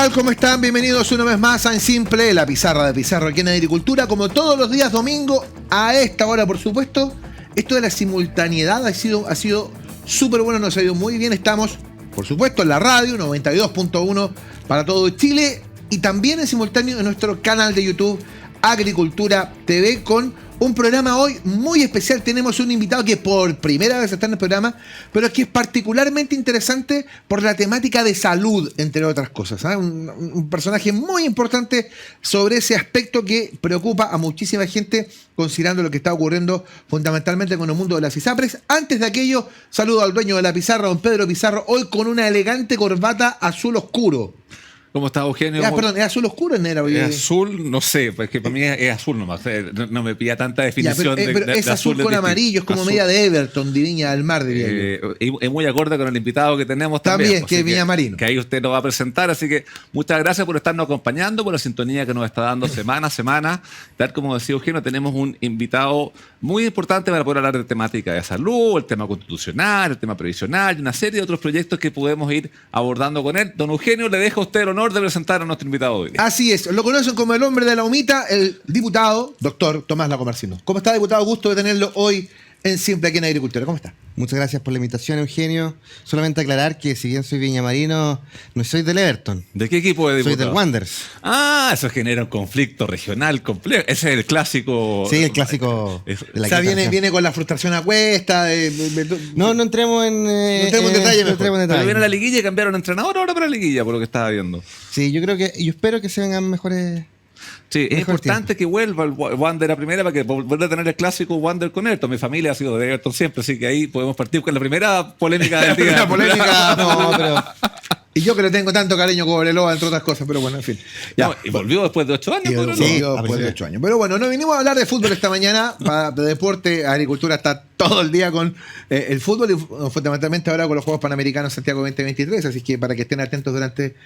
tal? ¿Cómo están? Bienvenidos una vez más a En Simple, la pizarra de Pizarro aquí en Agricultura, como todos los días domingo, a esta hora, por supuesto. Esto de la simultaneidad ha sido súper bueno, nos ha ido muy bien. Estamos, por supuesto, en la radio, 92.1 para todo Chile, y también en simultáneo en nuestro canal de YouTube, Agricultura TV, con un programa hoy muy especial. Tenemos un invitado que por primera vez está en el programa, pero que es particularmente interesante por la temática de salud, entre otras cosas, ¿eh? Un personaje muy importante sobre ese aspecto que preocupa a muchísima gente, considerando lo que está ocurriendo fundamentalmente con el mundo de las ISAPRES. Antes de aquello, saludo al dueño de la pizarra, don Pedro Pizarro, hoy con una elegante corbata azul oscuro. ¿Cómo está, Eugenio? Perdón, ¿es azul oscuro o negra? ¿Es azul? No sé, porque para mí es azul nomás. No me pilla tanta definición. Pero es azul con amarillo, es como azul. Media de Everton, de Viña del Mar, diría yo. Es muy acorde con el invitado que tenemos también. También, que es Viña Marino. Que ahí usted nos va a presentar, así que muchas gracias por estarnos acompañando, por la sintonía que nos está dando semana a semana. Tal como decía Eugenio, tenemos un invitado muy importante para poder hablar de temática de salud, el tema constitucional, el tema previsional y una serie de otros proyectos que podemos ir abordando con él. Don Eugenio, le dejo a usted el honor de presentar a nuestro invitado hoy. Así es, lo conocen como el hombre de la humita, el diputado, doctor Tomás Lacomarcino. ¿Cómo está, diputado? Gusto de tenerlo hoy en Simple aquí en Agricultura. ¿Cómo está? Muchas gracias por la invitación, Eugenio. Solamente aclarar que si bien soy viñamarino, no soy del Everton. ¿De qué equipo de diputado? Soy del Wanderers. Ah, eso genera un conflicto regional complejo. Ese es el clásico. Sí, el clásico. O sea, viene con la frustración a cuesta. No entremos en detalle. Pero viene la liguilla y cambiaron entrenador ahora para la liguilla, por lo que estaba viendo. Sí, yo espero que se vengan mejores. Sí, es importante que vuelva el Wander a primera para que vuelva a tener el clásico Wander con Everton. Mi familia ha sido de Everton siempre, así que ahí podemos partir con la primera polémica del día. La polémica, no, pero... Y yo que le tengo tanto cariño como Cobreloa, entre otras cosas, pero bueno, en fin. Ya. No, y volvió después de 8 años. Sí, después de 8 años. Pero bueno, no vinimos a hablar de fútbol esta mañana, de deporte. Agricultura está todo el día con el fútbol y fundamentalmente ahora con los Juegos Panamericanos Santiago 2023, así que para que estén atentos durante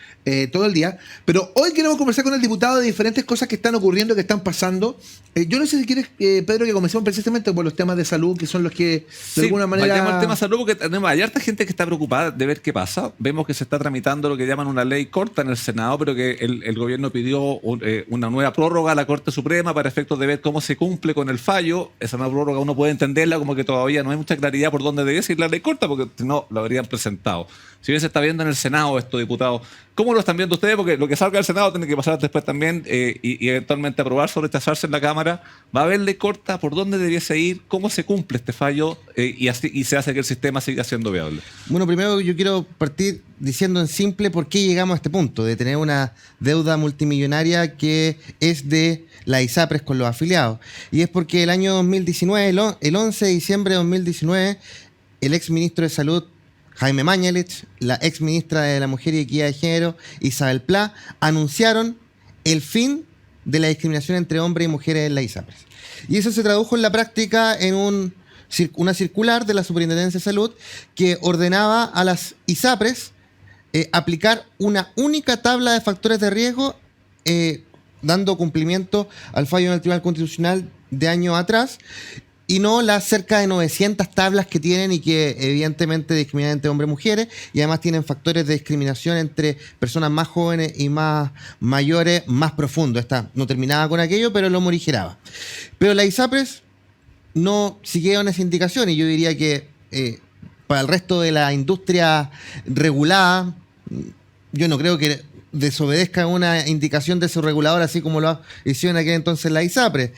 todo el día. Pero hoy queremos conversar con el diputado de diferentes cosas que están ocurriendo, que están pasando. Yo no sé si quieres, Pedro, que comencemos precisamente por los temas de salud, que son los que de alguna manera... Vayamos al tema de salud porque hay harta gente que está preocupada de ver qué pasa. Vemos que se está tramitando lo que llaman una ley corta en el Senado, pero que el gobierno pidió una nueva prórroga a la Corte Suprema para efectos de ver cómo se cumple con el fallo. Esa nueva prórroga uno puede entenderla como que todavía no hay mucha claridad por dónde debe ir la ley corta, porque si no, lo habrían presentado. Si bien se está viendo en el Senado esto, diputado, ¿cómo lo están viendo ustedes? Porque lo que salga del Senado tiene que pasar después también y eventualmente aprobarse o rechazarse en la Cámara. ¿Va a haber ley corta? ¿Por dónde debiese ir? ¿Cómo se cumple este fallo? Y se hace que el sistema siga siendo viable. Bueno, primero yo quiero partir diciendo en simple por qué llegamos a este punto de tener una deuda multimillonaria que es de la ISAPRES con los afiliados. Y es porque el año 2019, el 11 de diciembre de 2019, el ex ministro de Salud, Jaime Mañalich, la ex ministra de la Mujer y Equidad de Género, Isabel Pla, anunciaron el fin de la discriminación entre hombres y mujeres en la ISAPRES. Y eso se tradujo en la práctica en una circular de la Superintendencia de Salud que ordenaba a las ISAPRES aplicar una única tabla de factores de riesgo, dando cumplimiento al fallo del Tribunal Constitucional de años atrás, y no las cerca de 900 tablas que tienen y que evidentemente discriminan entre hombres y mujeres, y además tienen factores de discriminación entre personas más jóvenes y más mayores, más profundo. Esta no terminaba con aquello, pero lo morigeraba. Pero la ISAPRES no siguieron esa indicación, y yo diría que para el resto de la industria regulada, yo no creo que desobedezca una indicación de su regulador, así como lo hicieron en aquel entonces la ISAPRES.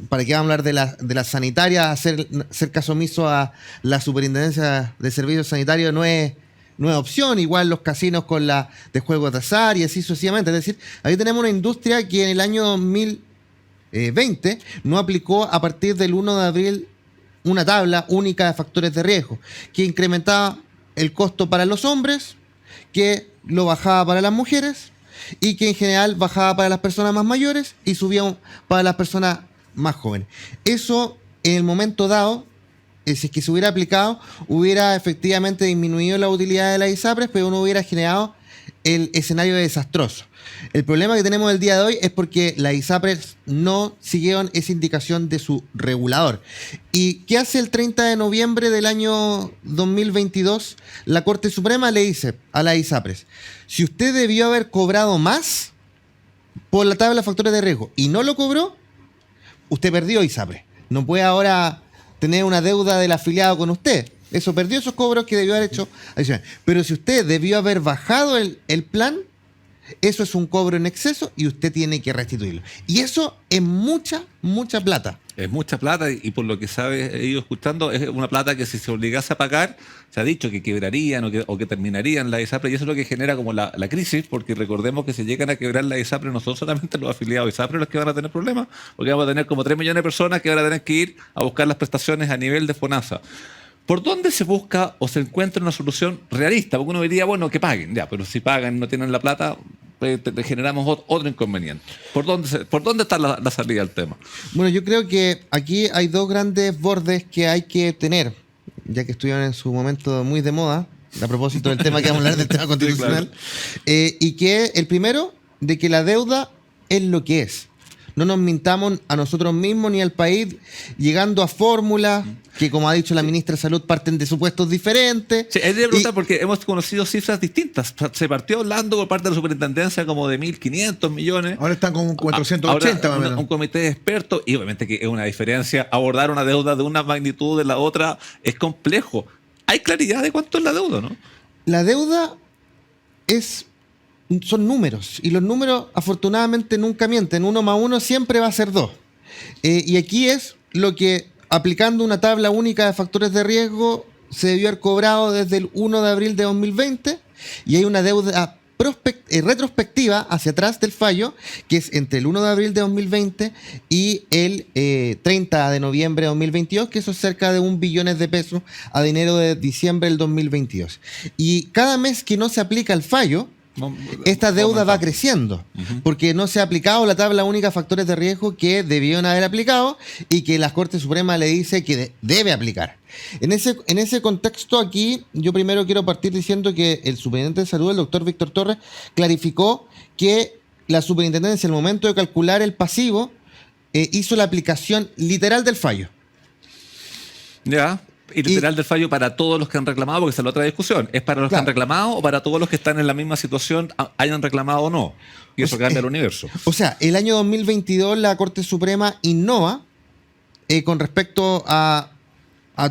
¿Para qué vamos a hablar de las sanitarias? Hacer caso omiso a la Superintendencia de Servicios Sanitarios no es opción. Igual los casinos con la de juego de azar y así sucesivamente. Es decir, ahí tenemos una industria que en el año 2020 no aplicó a partir del 1 de abril una tabla única de factores de riesgo que incrementaba el costo para los hombres, que lo bajaba para las mujeres y que en general bajaba para las personas más mayores y subía para las personas más jóvenes. Eso, en el momento dado, si es que se hubiera aplicado, hubiera efectivamente disminuido la utilidad de la ISAPRES, pero no hubiera generado el escenario desastroso. El problema que tenemos el día de hoy es porque las ISAPRES no siguieron esa indicación de su regulador. ¿Y qué hace el 30 de noviembre del año 2022? La Corte Suprema le dice a las ISAPRES, si usted debió haber cobrado más por la tabla de factores de riesgo y no lo cobró, usted perdió ISAPRES. No puede ahora tener una deuda del afiliado con usted. Eso perdió esos cobros que debió haber hecho adicional. Pero si usted debió haber bajado el plan, eso es un cobro en exceso y usted tiene que restituirlo. Y eso es mucha, mucha plata. Es mucha plata y por lo que he ido escuchando, es una plata que si se obligase a pagar, se ha dicho que quebrarían o que terminarían la ISAPRE, y eso es lo que genera como la crisis, porque recordemos que si llegan a quebrar la ISAPRE no son solamente los afiliados ISAPRE los que van a tener problemas, porque vamos a tener como 3 millones de personas que van a tener que ir a buscar las prestaciones a nivel de FONASA. ¿Por dónde se busca o se encuentra una solución realista? Porque uno diría, bueno, que paguen, ya, pero si pagan y no tienen la plata, pues generamos otro inconveniente. ¿Por dónde está la salida al tema? Bueno, yo creo que aquí hay dos grandes bordes que hay que tener, ya que estuvieron en su momento muy de moda, a propósito del tema que vamos a hablar del tema constitucional, Sí, claro. y que el primero, de que la deuda es lo que es. No nos mintamos a nosotros mismos ni al país llegando a fórmulas que, como ha dicho la ministra de Salud, parten de supuestos diferentes. Sí, es de preguntar porque hemos conocido cifras distintas. Se partió hablando por parte de la superintendencia como de 1.500 millones. Ahora están con 480 más o menos. Un comité de expertos, y obviamente que es una diferencia. Abordar una deuda de una magnitud de la otra es complejo. Hay claridad de cuánto es la deuda, ¿no? La deuda son números, y los números afortunadamente nunca mienten. 1 más 1 siempre va a ser 2. Y aquí es lo que, aplicando una tabla única de factores de riesgo, se debió haber cobrado desde el 1 de abril de 2020, y hay una deuda retrospectiva hacia atrás del fallo, que es entre el 1 de abril de 2020 y el 30 de noviembre de 2022, que eso es cerca de 1 billones de pesos a dinero de diciembre del 2022. Y cada mes que no se aplica el fallo, esta deuda va creciendo, porque no se ha aplicado la tabla única de factores de riesgo que debieron haber aplicado y que la Corte Suprema le dice que debe aplicar. En ese contexto aquí, yo primero quiero partir diciendo que el Superintendente de Salud, el doctor Víctor Torres, clarificó que la Superintendencia, en el momento de calcular el pasivo, hizo la aplicación literal del fallo. Ya. Y literal del fallo para todos los que han reclamado, porque esa es la otra discusión. ¿Es para los que han reclamado o para todos los que están en la misma situación, hayan reclamado o no? Y eso cambia el universo. O sea, el año 2022 la Corte Suprema innova con respecto a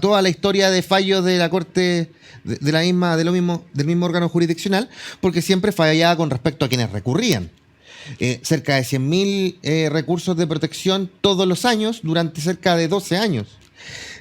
toda la historia de fallos de la Corte del mismo órgano jurisdiccional, porque siempre fallaba con respecto a quienes recurrían. Cerca de 100.000 recursos de protección todos los años durante cerca de 12 años.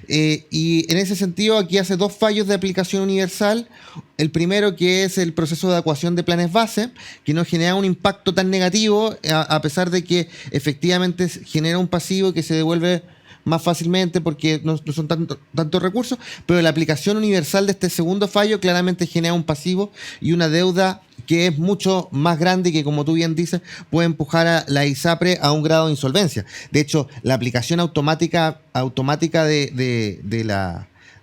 Y en ese sentido aquí hace 2 fallos de aplicación universal. El primero, que es el proceso de adecuación de planes base, que no genera un impacto tan negativo, a pesar de que efectivamente genera un pasivo que se devuelve más fácilmente porque no son tantos recursos, pero la aplicación universal de este segundo fallo claramente genera un pasivo y una deuda que es mucho más grande y que, como tú bien dices, puede empujar a la ISAPRE a un grado de insolvencia. De hecho, la aplicación automática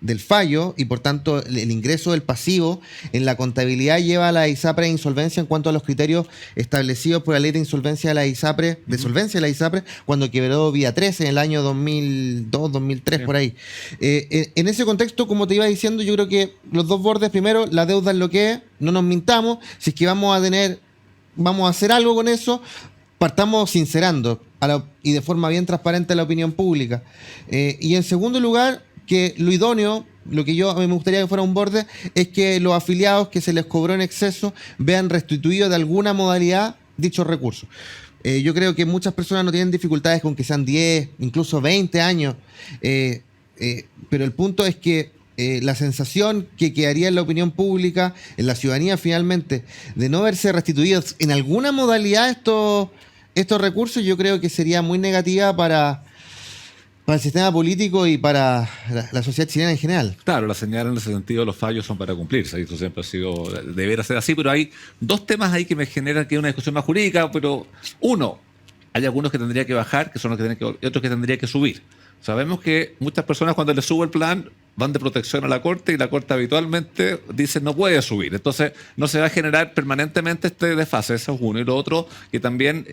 del fallo y, por tanto, el ingreso del pasivo en la contabilidad lleva a la ISAPRE a insolvencia en cuanto a los criterios establecidos por la ley de insolvencia de la ISAPRE, de solvencia de la ISAPRE, cuando quebró Vía 13 en el año 2002, 2003, sí. Por ahí. En ese contexto, como te iba diciendo, yo creo que los dos bordes, primero, la deuda es lo que es, no nos mintamos, si es que vamos a hacer algo con eso, partamos sincerando y de forma bien transparente a la opinión pública. Y en segundo lugar, que lo idóneo, lo que a mí me gustaría que fuera un borde, es que los afiliados que se les cobró en exceso vean restituido de alguna modalidad dichos recursos. Yo creo que muchas personas no tienen dificultades con que sean 10, incluso 20 años, pero el punto es que la sensación que quedaría en la opinión pública, en la ciudadanía finalmente, de no verse restituidos en alguna modalidad estos recursos, yo creo que sería muy negativa para el sistema político y para la sociedad chilena en general. Claro, la señal en ese sentido, los fallos son para cumplirse, y eso siempre ha sido, debería ser así, pero hay 2 temas ahí que me generan que es una discusión más jurídica, pero uno, hay algunos que tendría que bajar, que son los que tienen que, y otros que tendría que subir. Sabemos que muchas personas cuando les sube el plan van de protección a la Corte y la Corte habitualmente dice no puede subir. Entonces no se va a generar permanentemente este desfase, eso es uno. Y lo otro, que también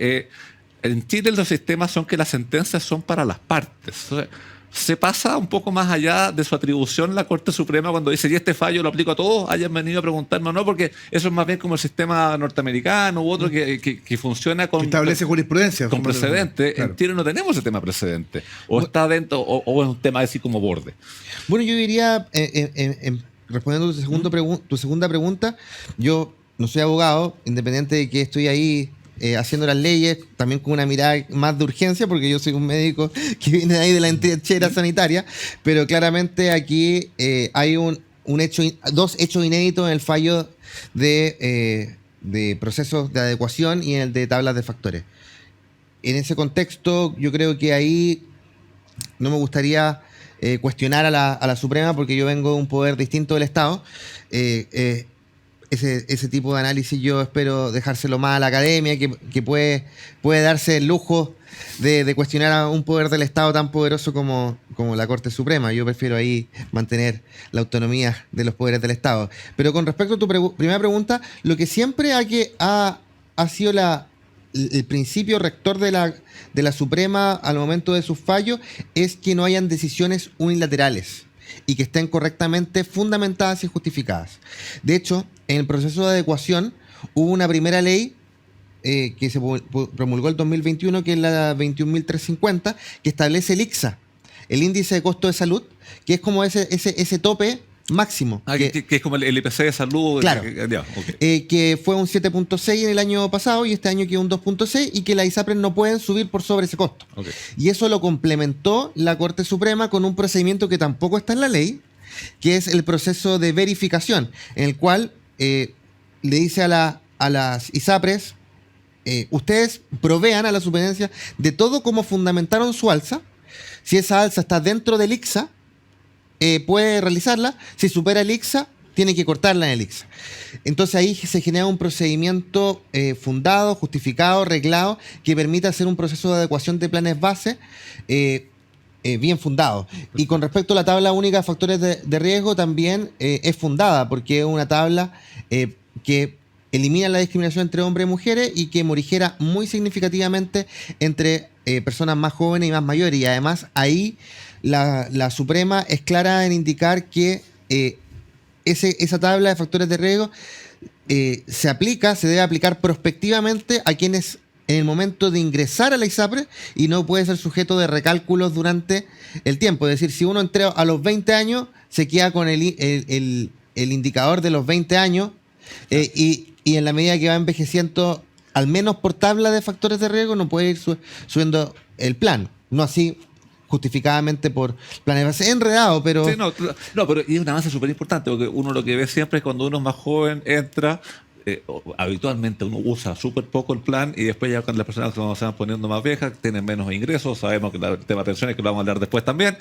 en Chile los sistemas son que las sentencias son para las partes. Entonces, se pasa un poco más allá de su atribución la Corte Suprema cuando dice, y este fallo lo aplico a todos, hayan venido a preguntarme o no, porque eso es más bien como el sistema norteamericano u otro que funciona con... Establece jurisprudencia. Con precedente. Claro. En Chile no tenemos ese tema precedente. O está dentro, o es un tema así como borde. Bueno, yo diría, respondiendo a tu segunda pregunta, yo no soy abogado, independiente de que estoy ahí haciendo las leyes, también con una mirada más de urgencia, porque yo soy un médico que viene de ahí de la trinchera sanitaria, pero claramente aquí hay dos hechos inéditos en el fallo de procesos de adecuación y en el de tablas de factores. En ese contexto, yo creo que ahí no me gustaría cuestionar a la Suprema, porque yo vengo de un poder distinto del Estado. Ese tipo de análisis yo espero dejárselo más a la academia, que puede darse el lujo de cuestionar a un poder del Estado tan poderoso como la Corte Suprema. Yo prefiero ahí mantener la autonomía de los poderes del Estado. Pero con respecto a tu primera pregunta, lo que siempre ha sido el principio rector de la Suprema al momento de sus fallos es que no hayan decisiones unilaterales y que estén correctamente fundamentadas y justificadas. De hecho, en el proceso de adecuación hubo una primera ley que se promulgó el 2021, que es la 21.350, que establece el ICSA, el índice de costo de salud, que es como ese tope máximo. Que es como el IPC de salud. Claro. Okay. Que fue un 7.6 en el año pasado y este año quedó un 2.6, y que las ISAPRES no pueden subir por sobre ese costo. Okay. Y eso lo complementó la Corte Suprema con un procedimiento que tampoco está en la ley, que es el proceso de verificación, en el cual le dice a las ISAPRES, ustedes provean a la superintendencia de todo cómo fundamentaron su alza. Si esa alza está dentro del ICSA, puede realizarla. Si supera el ICSA, tiene que cortarla en el ICSA. Entonces ahí se genera un procedimiento fundado, justificado, reglado, que permite hacer un proceso de adecuación de planes base bien fundado. Y con respecto a la tabla única de factores de riesgo, también es fundada, porque es una tabla que elimina la discriminación entre hombres y mujeres y que morigera muy significativamente entre personas más jóvenes y más mayores. Y además ahí la Suprema es clara en indicar que esa tabla de factores de riesgo se debe aplicar prospectivamente a quienes en el momento de ingresar a la ISAPRE, y no puede ser sujeto de recálculos durante el tiempo. Es decir, si uno entra a los 20 años, se queda con el indicador de los 20 años, y en la medida que va envejeciendo, al menos por tabla de factores de riesgo, no puede ir subiendo el plan. No así justificadamente por planes base. Enredado, pero... Sí, pero y es un avance súper importante, porque uno lo que ve siempre es cuando uno es más joven entra, habitualmente uno usa súper poco el plan, y después ya cuando las personas se van poniendo más viejas tienen menos ingresos, sabemos que el tema de pensiones, que lo vamos a hablar después también,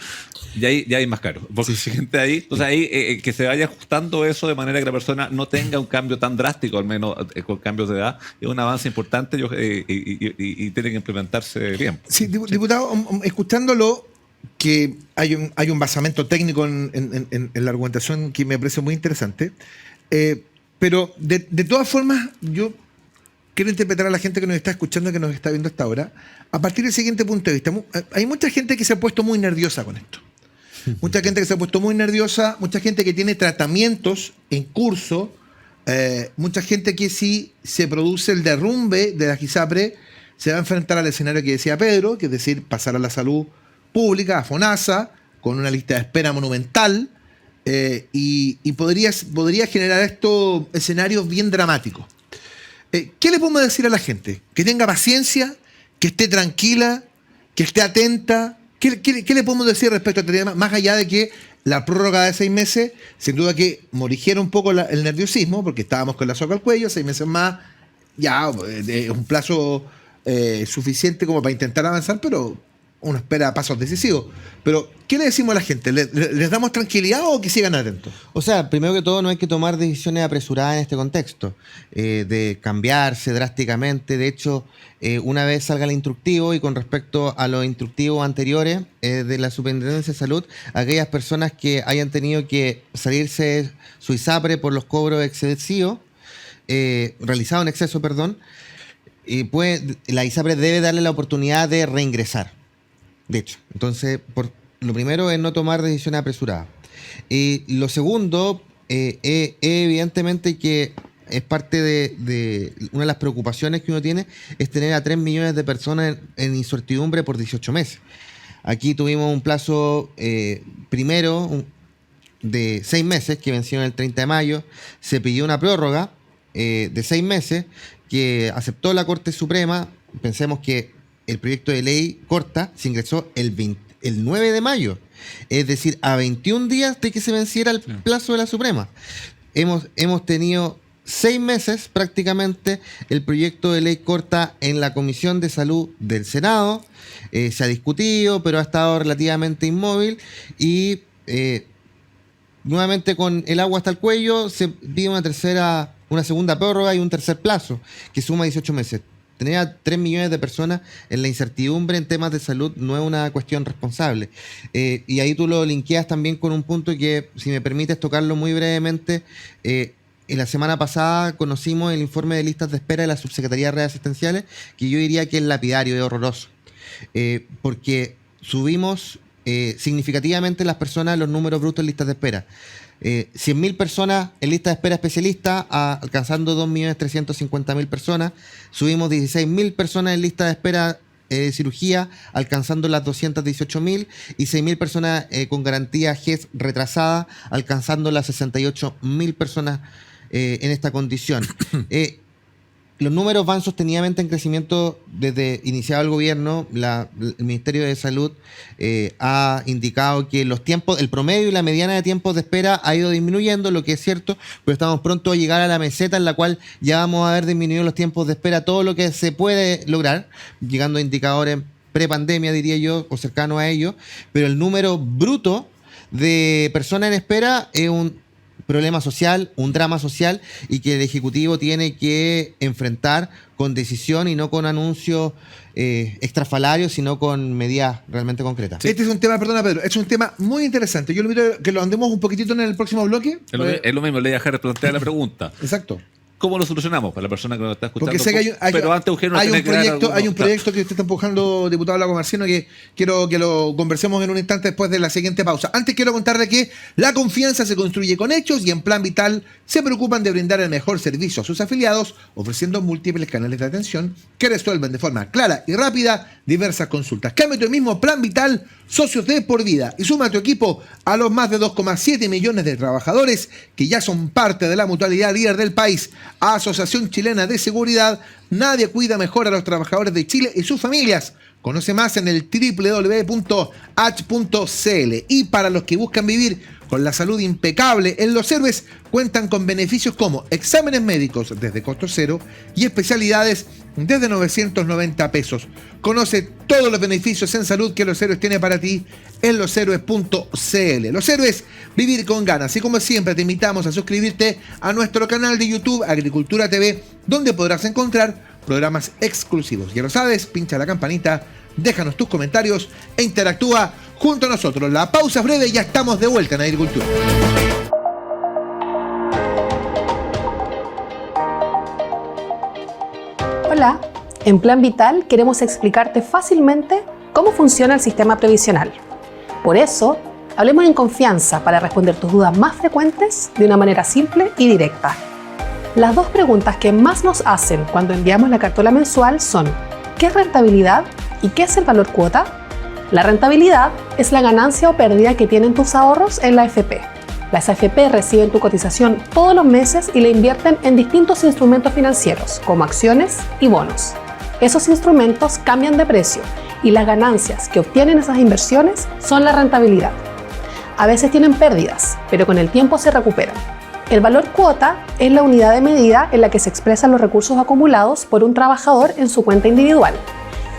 y ahí ya hay más caro, porque siguiente ahí, entonces ahí que se vaya ajustando eso de manera que la persona no tenga un cambio tan drástico, al menos con cambios de edad, es un avance importante y tiene que implementarse bien. Sí, diputado, escuchándolo, que hay un basamento técnico en la argumentación que me parece muy interesante, pero de todas formas, yo quiero interpretar a la gente que nos está escuchando, que nos está viendo hasta ahora, a partir del siguiente punto de vista. Hay mucha gente que se ha puesto muy nerviosa con esto. Mucha gente que se ha puesto muy nerviosa, mucha gente que tiene tratamientos en curso, mucha gente que, si se produce el derrumbe de la ISAPRE, se va a enfrentar al escenario que decía Pedro, que es decir, pasar a la salud pública, a FONASA, con una lista de espera monumental, y podría generar esto escenarios bien dramáticos. ¿Qué le podemos decir a la gente? Que tenga paciencia, que esté tranquila, que esté atenta. ¿Qué le podemos decir respecto a este tema? Más allá de que la prórroga de 6 meses, sin duda que morigera un poco el nerviosismo, porque estábamos con la soga al cuello, 6 meses más, ya es un plazo suficiente como para intentar avanzar, pero uno espera pasos decisivos. Pero, ¿qué le decimos a la gente? ¿Les damos tranquilidad o que sigan atentos? O sea, primero que todo, no hay que tomar decisiones apresuradas en este contexto, de cambiarse drásticamente. De hecho, una vez salga el instructivo, y con respecto a los instructivos anteriores de la Superintendencia de Salud, aquellas personas que hayan tenido que salirse su ISAPRE por los cobros excesivos, realizados en exceso, perdón, la ISAPRE debe darle la oportunidad de reingresar. De hecho, entonces, lo primero es no tomar decisiones apresuradas. Y lo segundo, evidentemente que es parte de una de las preocupaciones que uno tiene, es tener a 3 millones de personas en incertidumbre por 18 meses. Aquí tuvimos un plazo primero de 6 meses que venció el 30 de mayo. Se pidió una prórroga de 6 meses que aceptó la Corte Suprema. Pensemos que el proyecto de ley corta se ingresó el 9 de mayo, es decir, a 21 días de que se venciera el plazo de la Suprema. Hemos tenido 6 meses prácticamente el proyecto de ley corta en la Comisión de Salud del Senado. Se ha discutido, pero ha estado relativamente inmóvil y nuevamente con el agua hasta el cuello se pide una segunda prórroga y un tercer plazo que suma 18 meses. Tener a 3 millones de personas en la incertidumbre en temas de salud no es una cuestión responsable. Y ahí tú lo linkeas también con un punto que, si me permites tocarlo muy brevemente, en la semana pasada conocimos el informe de listas de espera de la Subsecretaría de Redes Asistenciales, que yo diría que es lapidario, es horroroso. Porque subimos significativamente las personas, los números brutos en listas de espera. 100.000 personas en lista de espera especialista, alcanzando 2.350.000 personas. Subimos 16.000 personas en lista de espera cirugía, alcanzando las 218.000, y 6.000 personas con garantía GES retrasada, alcanzando las 68.000 personas en esta condición. Los números van sostenidamente en crecimiento desde iniciado el gobierno. El Ministerio de Salud ha indicado que el promedio y la mediana de tiempos de espera ha ido disminuyendo, lo que es cierto, pero estamos pronto a llegar a la meseta en la cual ya vamos a haber disminuido los tiempos de espera, todo lo que se puede lograr, llegando a indicadores prepandemia, diría yo, o cercano a ello, pero el número bruto de personas en espera es un problema social, un drama social, y que el Ejecutivo tiene que enfrentar con decisión y no con anuncios extrafalarios, sino con medidas realmente concretas. Sí. Este es un tema, perdona Pedro, es un tema muy interesante. Yo le invito a que lo andemos un poquitito en el próximo bloque. Es lo mismo, le dejé replantear la pregunta. Exacto. ¿Cómo lo solucionamos para la persona que nos está escuchando? Porque sé que pero antes Eugenio hay un proyecto que usted está empujando, diputado Lago Marciano, que quiero que lo conversemos en un instante después de la siguiente pausa. Antes quiero contarle que la confianza se construye con hechos, y en Plan Vital se preocupan de brindar el mejor servicio a sus afiliados, ofreciendo múltiples canales de atención que resuelven de forma clara y rápida diversas consultas. Cámbiate hoy mismo Plan Vital, socios de por vida, y suma a tu equipo a los más de 2,7 millones de trabajadores que ya son parte de la mutualidad líder del país. Asociación Chilena de Seguridad, nadie cuida mejor a los trabajadores de Chile y sus familias. Conoce más en el www.h.cl. Y para los que buscan vivir con la salud impecable, en Los Héroes cuentan con beneficios como exámenes médicos desde costo cero y especialidades desde 990 pesos. Conoce todos los beneficios en salud que Los Héroes tiene para ti en loshéroes.cl. Los Héroes, vivir con ganas. Y como siempre, te invitamos a suscribirte a nuestro canal de YouTube Agricultura TV, donde podrás encontrar programas exclusivos. Ya lo sabes, pincha la campanita, déjanos tus comentarios e interactúa junto a nosotros. La pausa es breve y ya estamos de vuelta en Agricultura. Hola, en Plan Vital queremos explicarte fácilmente cómo funciona el sistema previsional. Por eso, hablemos en confianza para responder tus dudas más frecuentes de una manera simple y directa. Las dos preguntas que más nos hacen cuando enviamos la cartola mensual son: ¿qué es rentabilidad y qué es el valor cuota? La rentabilidad es la ganancia o pérdida que tienen tus ahorros en la AFP. Las AFP reciben tu cotización todos los meses y la invierten en distintos instrumentos financieros, como acciones y bonos. Esos instrumentos cambian de precio y las ganancias que obtienen esas inversiones son la rentabilidad. A veces tienen pérdidas, pero con el tiempo se recuperan. El valor cuota es la unidad de medida en la que se expresan los recursos acumulados por un trabajador en su cuenta individual.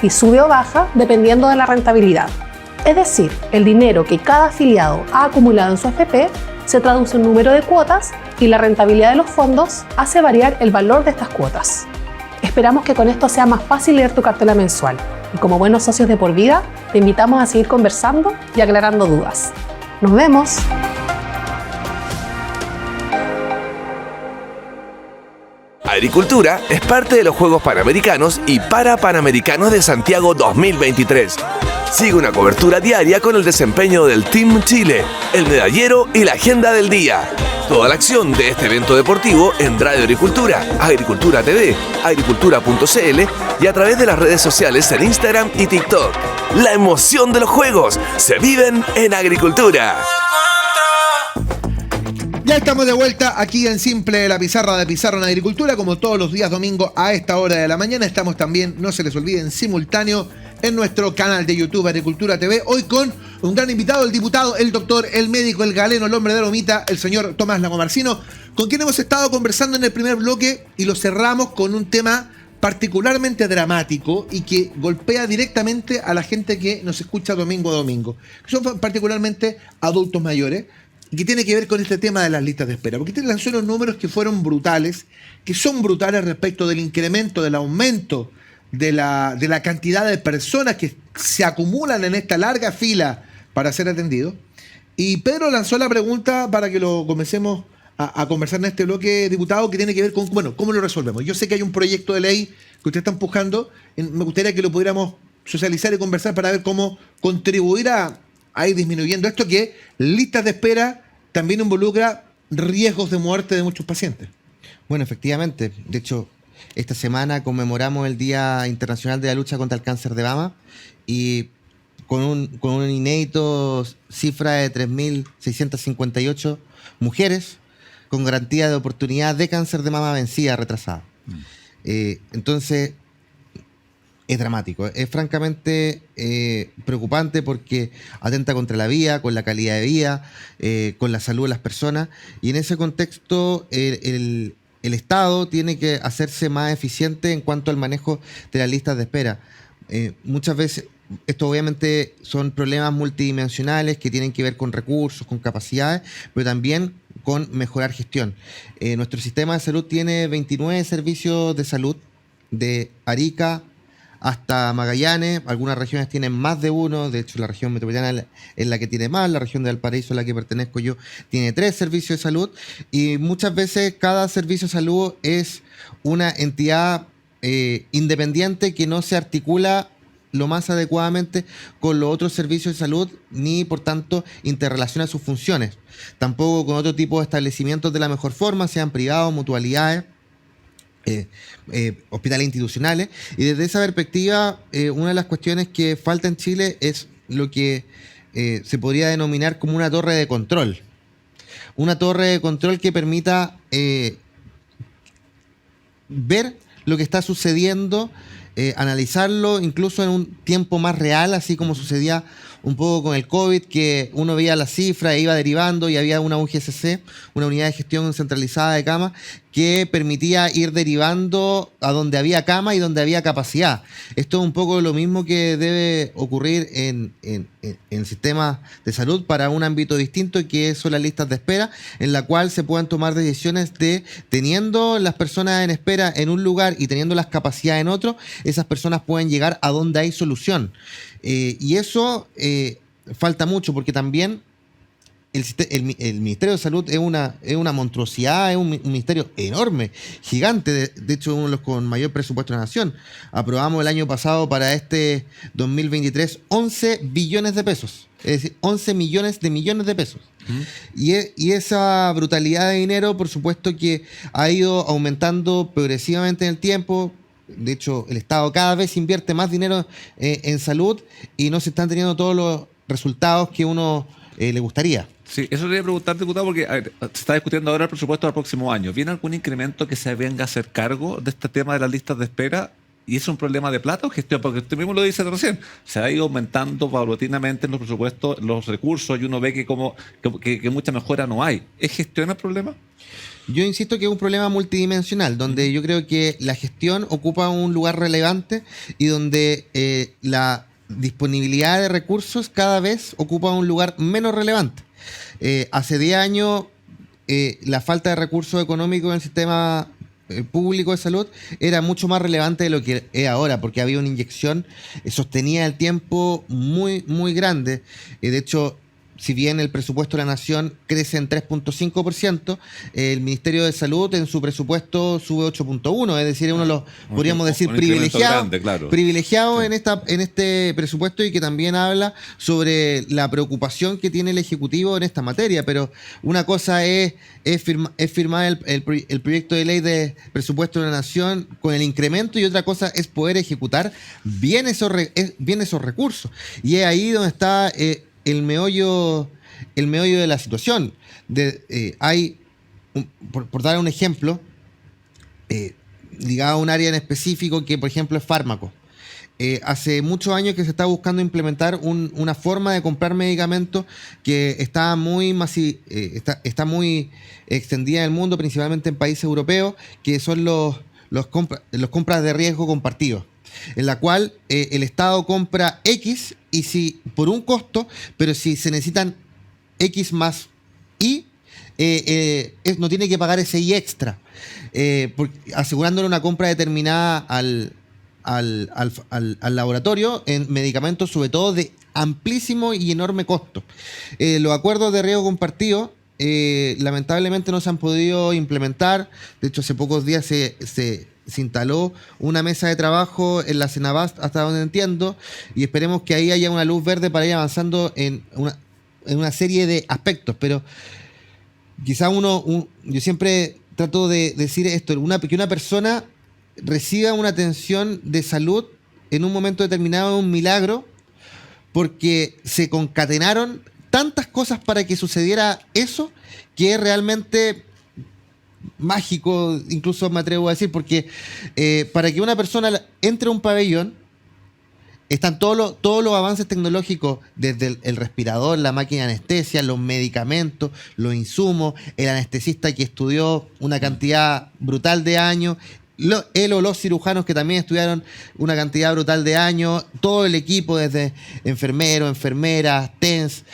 y sube o baja dependiendo de la rentabilidad. Es decir, el dinero que cada afiliado ha acumulado en su AFP se traduce en número de cuotas y la rentabilidad de los fondos hace variar el valor de estas cuotas. Esperamos que con esto sea más fácil leer tu cartela mensual y como buenos socios de por vida, te invitamos a seguir conversando y aclarando dudas. ¡Nos vemos! Agricultura es parte de los Juegos Panamericanos y Parapanamericanos de Santiago 2023. Sigue una cobertura diaria con el desempeño del Team Chile, el medallero y la agenda del día. Toda la acción de este evento deportivo en Radio Agricultura, Agricultura TV, agricultura.cl y a través de las redes sociales en Instagram y TikTok. La emoción de los Juegos se viven en Agricultura. Ya estamos de vuelta aquí en Simple, la pizarra de Pizarro en Agricultura, como todos los días domingo a esta hora de la mañana. Estamos también, no se les olvide, en simultáneo en nuestro canal de YouTube Agricultura TV. Hoy con un gran invitado, el diputado, el doctor, el médico, el galeno, el hombre de Lomita, el señor Tomás Lagomarsino, con quien hemos estado conversando en el primer bloque y lo cerramos con un tema particularmente dramático y que golpea directamente a la gente que nos escucha domingo a domingo, que son particularmente adultos mayores, y que tiene que ver con este tema de las listas de espera, porque lanzó unos números que fueron brutales, que son brutales respecto del incremento, del aumento de la cantidad de personas que se acumulan en esta larga fila para ser atendidos. Y Pedro lanzó la pregunta para que lo comencemos a conversar en este bloque, diputado, que tiene que ver con, bueno, ¿cómo lo resolvemos? Yo sé que hay un proyecto de ley que usted está empujando, me gustaría que lo pudiéramos socializar y conversar para ver cómo contribuir a ir disminuyendo esto, que listas de espera también involucra riesgos de muerte de muchos pacientes. Bueno, efectivamente. De hecho, esta semana conmemoramos el Día Internacional de la Lucha contra el Cáncer de Mama y con un inédito cifra de 3.658 mujeres con garantía de oportunidad de cáncer de mama vencida, retrasada. Entonces, es dramático, es francamente preocupante porque atenta contra la vida, con la calidad de vida, con la salud de las personas, y en ese contexto el Estado tiene que hacerse más eficiente en cuanto al manejo de las listas de espera. Muchas veces, esto obviamente son problemas multidimensionales que tienen que ver con recursos, con capacidades, pero también con mejorar gestión. Nuestro sistema de salud tiene 29 servicios de salud, de Arica hasta Magallanes. Algunas regiones tienen más de uno, de hecho la región metropolitana es la que tiene más, la región de Valparaíso, a la que pertenezco yo, tiene 3 servicios de salud, y muchas veces cada servicio de salud es una entidad independiente que no se articula lo más adecuadamente con los otros servicios de salud, ni por tanto interrelaciona sus funciones, tampoco con otro tipo de establecimientos de la mejor forma, sean privados, mutualidades, hospitales institucionales. Y desde esa perspectiva, una de las cuestiones que falta en Chile es lo que se podría denominar como una torre de control. Una torre de control que permita ver lo que está sucediendo, analizarlo incluso en un tiempo más real, así como sucedía un poco con el COVID, que uno veía las cifras e iba derivando y había una UGCC, una unidad de gestión centralizada de camas, que permitía ir derivando a donde había cama y donde había capacidad. Esto es un poco lo mismo que debe ocurrir en el sistema de salud para un ámbito distinto, que son las listas de espera, en la cual se puedan tomar decisiones de, teniendo las personas en espera en un lugar y teniendo las capacidades en otro, esas personas pueden llegar a donde hay solución. Y eso falta mucho, porque también el Ministerio de Salud es una monstruosidad, es un ministerio enorme, gigante, de hecho uno de los con mayor presupuesto de la nación. Aprobamos el año pasado para este 2023 11 billones de pesos, es decir, 11 millones de pesos. Y esa brutalidad de dinero, por supuesto que ha ido aumentando progresivamente en el tiempo. De hecho, el Estado cada vez invierte más dinero en salud y no se están teniendo todos los resultados que uno le gustaría. Sí, eso le voy a preguntar, diputado, porque se está discutiendo ahora el presupuesto del próximo año. ¿Viene algún incremento que se venga a hacer cargo de este tema de las listas de espera? ¿Y es un problema de plata o gestión? Porque usted mismo lo dice recién, se ha ido aumentando paulatinamente en los presupuestos, los recursos, y uno ve que mucha mejora no hay. ¿Es gestión el problema? Yo insisto que es un problema multidimensional, donde yo creo que la gestión ocupa un lugar relevante y donde la disponibilidad de recursos cada vez ocupa un lugar menos relevante. Hace 10 años la falta de recursos económicos en el sistema público de salud era mucho más relevante de lo que es ahora, porque había una inyección sostenida en el tiempo muy, muy grande. De hecho, si bien el presupuesto de la Nación crece en 3.5%, el Ministerio de Salud en su presupuesto sube 8.1%, es decir, uno de los, podríamos decir, privilegiados Sí. en este presupuesto, y que también habla sobre la preocupación que tiene el Ejecutivo en esta materia. Pero una cosa es firmar el proyecto de ley de presupuesto de la Nación con el incremento, y otra cosa es poder ejecutar bien esos recursos. Y es ahí donde está el meollo de la situación. Por dar un ejemplo, ligado a un área en específico que, por ejemplo, es fármaco. Hace muchos años que se está buscando implementar una forma de comprar medicamentos que está muy extendida en el mundo, principalmente en países europeos, que son los compras de riesgo compartidos, en la cual el Estado compra X y si por un costo, pero si se necesitan X más Y, no tiene que pagar ese Y extra, asegurándole una compra determinada al laboratorio en medicamentos, sobre todo de amplísimo y enorme costo. Los acuerdos de riesgo compartido lamentablemente no se han podido implementar. De hecho, hace pocos días se instaló una mesa de trabajo en la Senabast, hasta donde entiendo, y esperemos que ahí haya una luz verde para ir avanzando en una serie de aspectos. Pero quizá yo siempre trato de decir esto, que una persona reciba una atención de salud en un momento determinado es un milagro, porque se concatenaron tantas cosas para que sucediera eso, que es realmente mágico, incluso me atrevo a decir, porque para que una persona entre a un pabellón están todos los avances tecnológicos, desde el respirador, la máquina de anestesia, los medicamentos, los insumos, el anestesista que estudió una cantidad brutal de años, él o los cirujanos que también estudiaron una cantidad brutal de años, todo el equipo, desde enfermeros, enfermeras, TENS,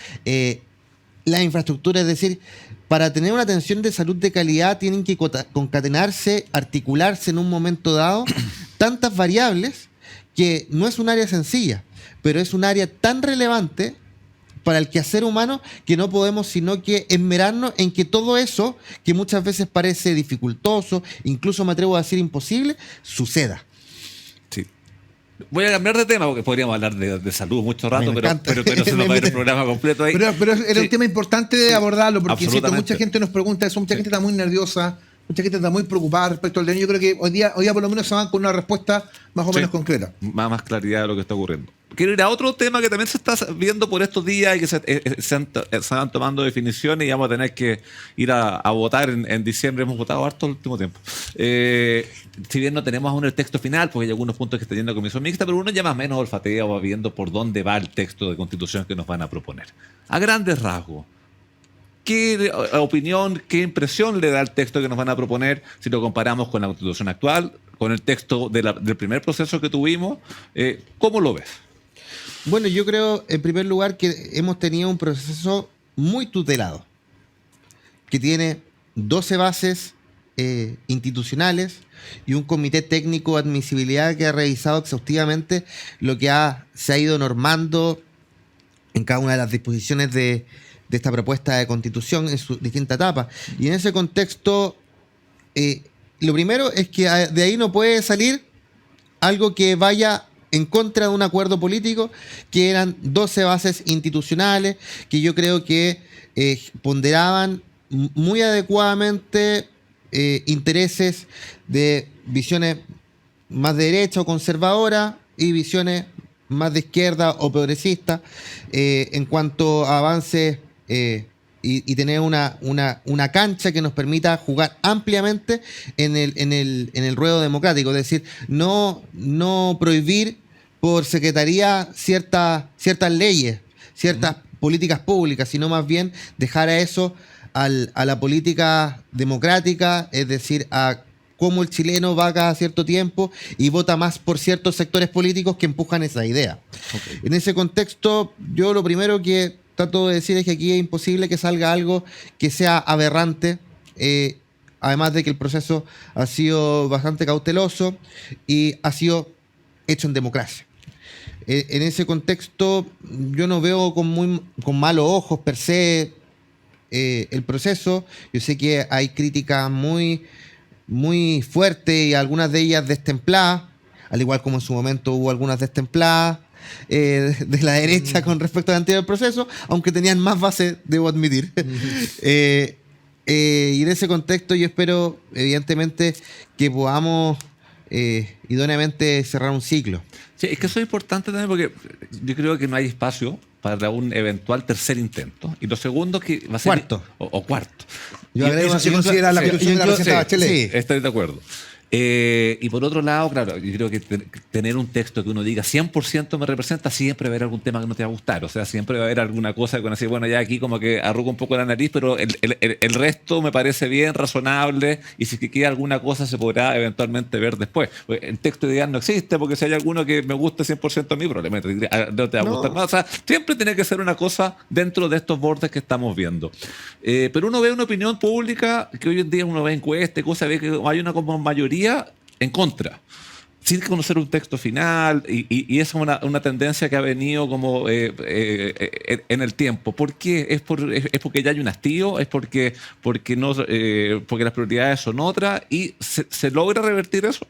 la infraestructura. Es decir, para tener una atención de salud de calidad tienen que concatenarse, articularse en un momento dado tantas variables, que no es un área sencilla, pero es un área tan relevante para el quehacer humano que no podemos sino que esmerarnos en que todo eso, que muchas veces parece dificultoso, incluso me atrevo a decir imposible, suceda. Sí. Voy a cambiar de tema porque podríamos hablar de salud mucho rato, Me pero encanta. se nos va a ir el programa completo ahí. Pero era un tema importante de abordarlo, porque siento, absolutamente. mucha gente nos pregunta eso, mucha gente está muy nerviosa, mucha gente está muy preocupada respecto al daño. Yo creo que hoy día por lo menos se van con una respuesta más o menos concreta. Más claridad de lo que está ocurriendo. Quiero ir a otro tema que también se está viendo por estos días y que se van tomando definiciones, y vamos a tener que ir a votar en diciembre. Hemos votado harto el último tiempo. Si bien no tenemos aún el texto final, porque hay algunos puntos que está yendo a comisión mixta, pero uno ya más o menos olfatea o va viendo por dónde va el texto de constitución que nos van a proponer. A grandes rasgos, ¿qué opinión, qué impresión le da el texto que nos van a proponer si lo comparamos con la constitución actual, con el texto del primer proceso que tuvimos? ¿Cómo lo ves? Bueno, yo creo, en primer lugar, que hemos tenido un proceso muy tutelado, que tiene 12 bases institucionales y un comité técnico de admisibilidad que ha revisado exhaustivamente lo que se ha ido normando en cada una de las disposiciones de esta propuesta de constitución en sus distintas etapas. Y en ese contexto, lo primero es que de ahí no puede salir algo que vaya en contra de un acuerdo político, que eran 12 bases institucionales, que yo creo que ponderaban muy adecuadamente intereses de visiones más de derecha o conservadora y visiones más de izquierda o progresista, en cuanto a avances y tener una cancha que nos permita jugar ampliamente en el ruedo democrático. Es decir, no prohibir por secretaría ciertas leyes, ciertas políticas públicas, sino más bien dejar a eso a la política democrática, es decir, a cómo el chileno va cada cierto tiempo y vota más por ciertos sectores políticos que empujan esa idea. Okay. En ese contexto, yo lo primero que trato de decir es que aquí es imposible que salga algo que sea aberrante, además de que el proceso ha sido bastante cauteloso y ha sido hecho en democracia. En ese contexto, yo no veo con malos ojos per se el proceso. Yo sé que hay críticas muy fuertes y algunas de ellas destempladas, al igual como en su momento hubo algunas destempladas de la derecha con respecto al anterior proceso, aunque tenían más base, debo admitir. Y en ese contexto yo espero, evidentemente, que podamos idóneamente cerrar un ciclo. Sí, es que eso es importante también porque yo creo que no hay espacio para un eventual tercer intento. Y lo segundo que va a ser... Cuarto. O cuarto. Yo agrego, eso se considera la constitución de la presidenta Bachelet. Sí. Estoy de acuerdo. Y por otro lado, claro, yo creo que tener un texto que uno diga 100% me representa, siempre va a haber algún tema que no te va a gustar. O sea, siempre va a haber alguna cosa que uno dice, bueno, ya aquí como que arrugo un poco la nariz, pero el resto me parece bien, razonable, y si queda alguna cosa se podrá eventualmente ver después. El texto ideal no existe, porque si hay alguno que me guste 100% a mí, probablemente no te va a gustar más. O sea, siempre tiene que ser una cosa dentro de estos bordes que estamos viendo. Pero uno ve una opinión pública, que hoy en día uno ve encuestas, cosas, ve que hay una como mayoría en contra, sin conocer un texto final, y esa es una tendencia que ha venido como en el tiempo. ¿Por qué? ¿Es porque ya hay un hastío? ¿Es porque las prioridades son otras? ¿Y se logra revertir eso?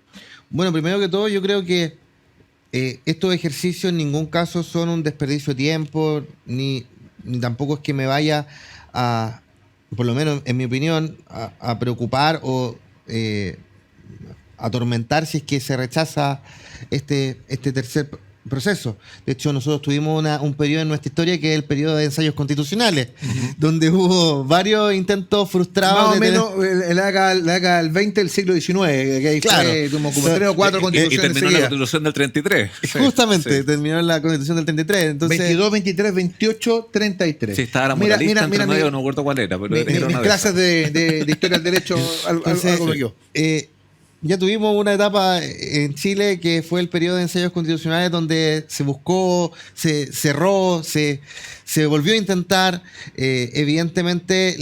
Bueno, primero que todo, yo creo que estos ejercicios en ningún caso son un desperdicio de tiempo, ni tampoco es que me vaya a, por lo menos en mi opinión, a preocupar o atormentar si es que se rechaza este tercer proceso. De hecho, nosotros tuvimos un periodo en nuestra historia que es el periodo de ensayos constitucionales, donde hubo varios intentos frustrados. Más o menos la década del 20 del siglo XIX, que ahí claro, fue como 3 o 4 Y constituciones terminó la seguidas. Constitución del 33. Justamente, Sí. terminó la Constitución del 33. Entonces, 22, 23, 28, 33. Sí, estaba la moralista entre medio, mira, no recuerdo cuál era. Pero mis era una de clases esas. de historia del derecho, Entonces, algo me quedó. ya tuvimos una etapa en Chile que fue el periodo de ensayos constitucionales donde se buscó, se cerró, se volvió a intentar. Evidentemente,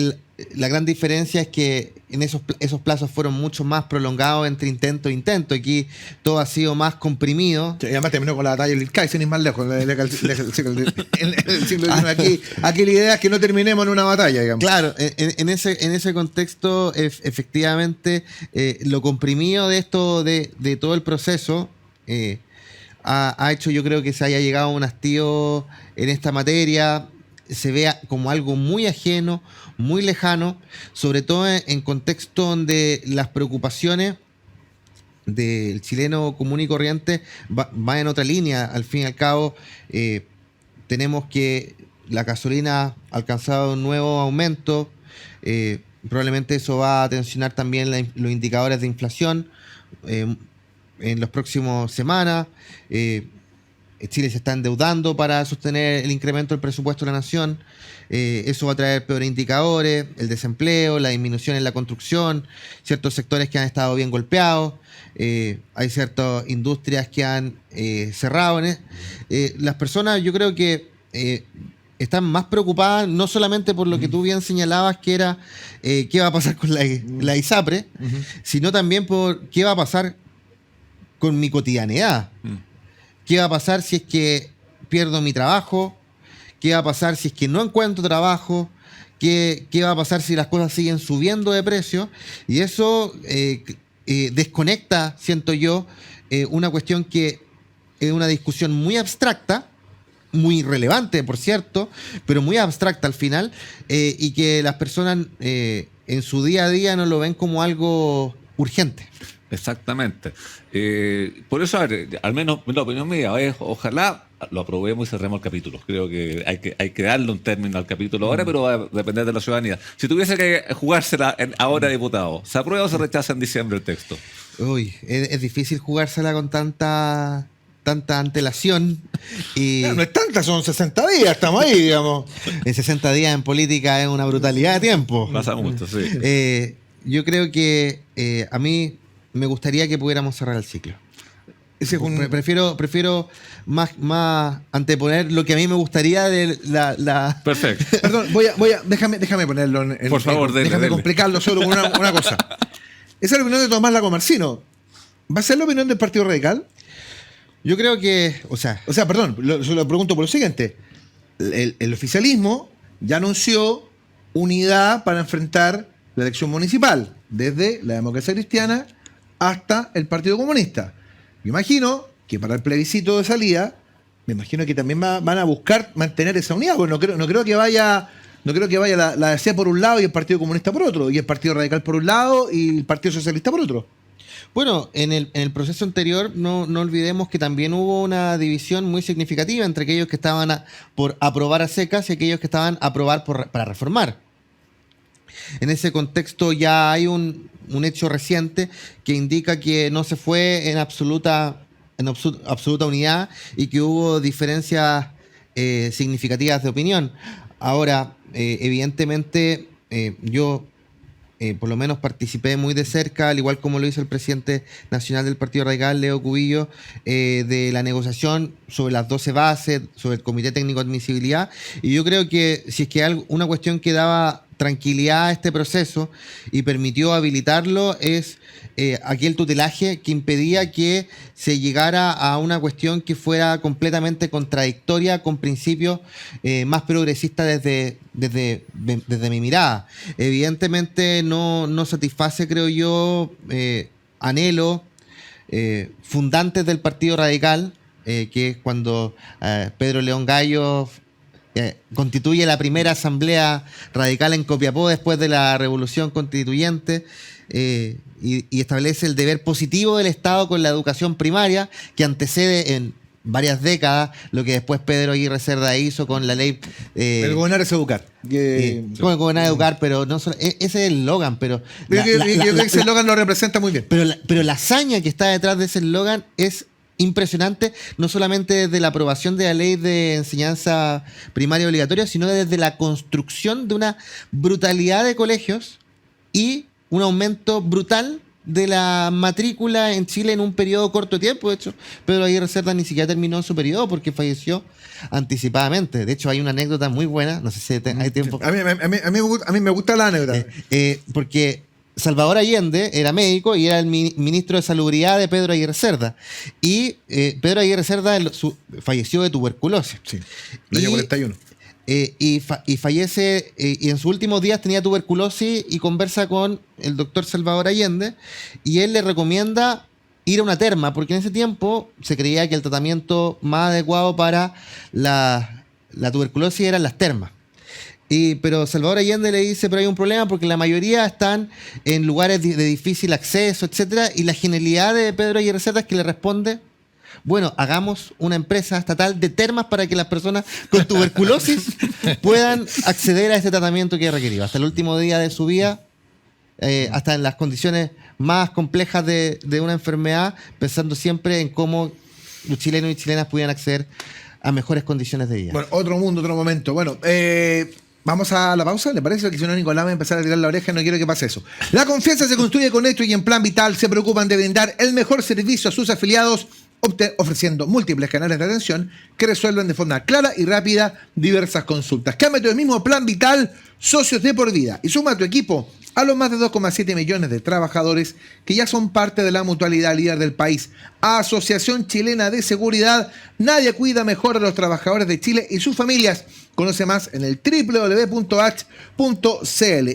la gran diferencia es que en esos plazos fueron mucho más prolongados entre intento e intento. Aquí todo ha sido más comprimido. Y además terminó con la batalla del Kaiser, ni más lejos, en el siglo XIX. Aquí la idea es que no terminemos en una batalla, digamos. Claro, en ese contexto, efectivamente, lo comprimido de esto, de todo el proceso, ha hecho, yo creo, que se haya llegado a un hastío en esta materia, se vea como algo muy ajeno, muy lejano, sobre todo en contexto donde las preocupaciones del chileno común y corriente va en otra línea. Al fin y al cabo, tenemos que la gasolina ha alcanzado un nuevo aumento, probablemente eso va a tensionar también los indicadores de inflación en las próximas semanas. Chile se está endeudando para sostener el incremento del presupuesto de la nación. Eso va a traer peores indicadores, el desempleo, la disminución en la construcción, ciertos sectores que han estado bien golpeados. Hay ciertas industrias que han cerrado. Las personas, yo creo que están más preocupadas no solamente por lo que tú bien señalabas, que era qué va a pasar con la ISAPRE, sino también por qué va a pasar con mi cotidianidad. ¿Qué va a pasar si es que pierdo mi trabajo? ¿Qué va a pasar si es que no encuentro trabajo? ¿Qué va a pasar si las cosas siguen subiendo de precio? Y eso desconecta, siento yo, una cuestión que es una discusión muy abstracta, muy relevante, por cierto, pero muy abstracta al final, y que las personas en su día a día no lo ven como algo urgente. Exactamente. Por eso, a ver, al menos la opinión mía es, ojalá lo aprobemos y cerremos el capítulo. Creo que hay que darle un término al capítulo ahora, pero va a depender de la ciudadanía. Si tuviese que jugársela ahora, diputado, ¿se aprueba o se rechaza en diciembre el texto? Uy, es difícil jugársela con tanta tanta antelación. Y No es tanta, son 60 días, estamos ahí, digamos. en 60 días en política es una brutalidad de tiempo. Pasa mucho, sí. Yo creo que a mí me gustaría que pudiéramos cerrar el ciclo. Ese es un- Prefiero más anteponer lo que a mí me gustaría de la Perfecto. Perdón, déjame ponerlo en Por favor, dele, déjame dele. complicarlo solo con una cosa. Esa es la opinión de Tomás Lagomarsino. ¿Va a ser la opinión del Partido Radical? Yo creo que, o sea, Perdón, se lo pregunto por lo siguiente. El oficialismo ya anunció unidad para enfrentar la elección municipal, desde la democracia cristiana hasta el Partido Comunista. Me imagino que para el plebiscito de salida, me imagino que también van a buscar mantener esa unidad, porque no creo que vaya la DC por un lado y el Partido Comunista por otro, y el Partido Radical por un lado y el Partido Socialista por otro. bueno, en el proceso anterior no olvidemos que también hubo una división muy significativa entre aquellos que estaban por aprobar a secas y aquellos que estaban a aprobar para reformar. En ese contexto ya hay un hecho reciente que indica que no se fue en absoluta unidad y que hubo diferencias significativas de opinión. Ahora, evidentemente, yo por lo menos participé muy de cerca, al igual como lo hizo el presidente nacional del Partido Radical, Leo Cubillo, de la negociación sobre las 12 bases, sobre el Comité Técnico de Admisibilidad. Y yo creo que si es que una cuestión que daba tranquilidad a este proceso y permitió habilitarlo es aquel tutelaje que impedía que se llegara a una cuestión que fuera completamente contradictoria con principios más progresistas desde mi mirada. Evidentemente no satisface, creo yo, anhelo fundantes del Partido Radical, que es cuando Pedro León Gallo constituye la primera asamblea radical en Copiapó después de la Revolución Constituyente, y establece el deber positivo del Estado con la educación primaria, que antecede en varias décadas lo que después Pedro Aguirre Cerda hizo con la ley. El gobernar es educar. Como gobernar educar, pero no solo, ese es el eslogan, pero Yo creo que ese eslogan lo representa muy bien. pero la hazaña que está detrás de ese eslogan es impresionante, no solamente desde la aprobación de la ley de enseñanza primaria obligatoria, sino desde la construcción de una brutalidad de colegios y un aumento brutal de la matrícula en Chile en un periodo corto de tiempo. De hecho, Pedro Aguirre Cerda ni siquiera terminó su periodo porque falleció anticipadamente. De hecho, hay una anécdota muy buena, no sé si hay tiempo. A mí me gusta la anécdota. Porque Salvador Allende era médico y era el ministro de Salubridad de Pedro Aguirre Cerda. Y Pedro Aguirre Cerda falleció de tuberculosis. Sí, el año 41. Y fallece, y en sus últimos días tenía tuberculosis y conversa con el doctor Salvador Allende y él le recomienda ir a una terma, porque en ese tiempo se creía que el tratamiento más adecuado para la tuberculosis eran las termas. Pero Salvador Allende le dice, pero hay un problema porque la mayoría están en lugares de difícil acceso, etcétera, y la genialidad de Pedro Aguirre Cerda es que le responde, bueno, hagamos una empresa estatal de termas para que las personas con tuberculosis puedan acceder a este tratamiento que es requerido. Hasta el último día de su vida, hasta en las condiciones más complejas de una enfermedad, pensando siempre en cómo los chilenos y chilenas pudieran acceder a mejores condiciones de vida. Bueno, otro mundo, otro momento. Bueno, vamos a la pausa, ¿le parece? Que si no, Nicolás va a empezar a tirar la oreja, no quiero que pase eso. La confianza se construye con esto y en Plan Vital se preocupan de brindar el mejor servicio a sus afiliados, ofreciendo múltiples canales de atención que resuelven de forma clara y rápida diversas consultas. Cámbiate hoy mismo Plan Vital, socios de por vida, y suma a tu equipo a los más de 2,7 millones de trabajadores que ya son parte de la mutualidad líder del país. Asociación Chilena de Seguridad, nadie cuida mejor a los trabajadores de Chile y sus familias. Conoce más en el www.h.cl.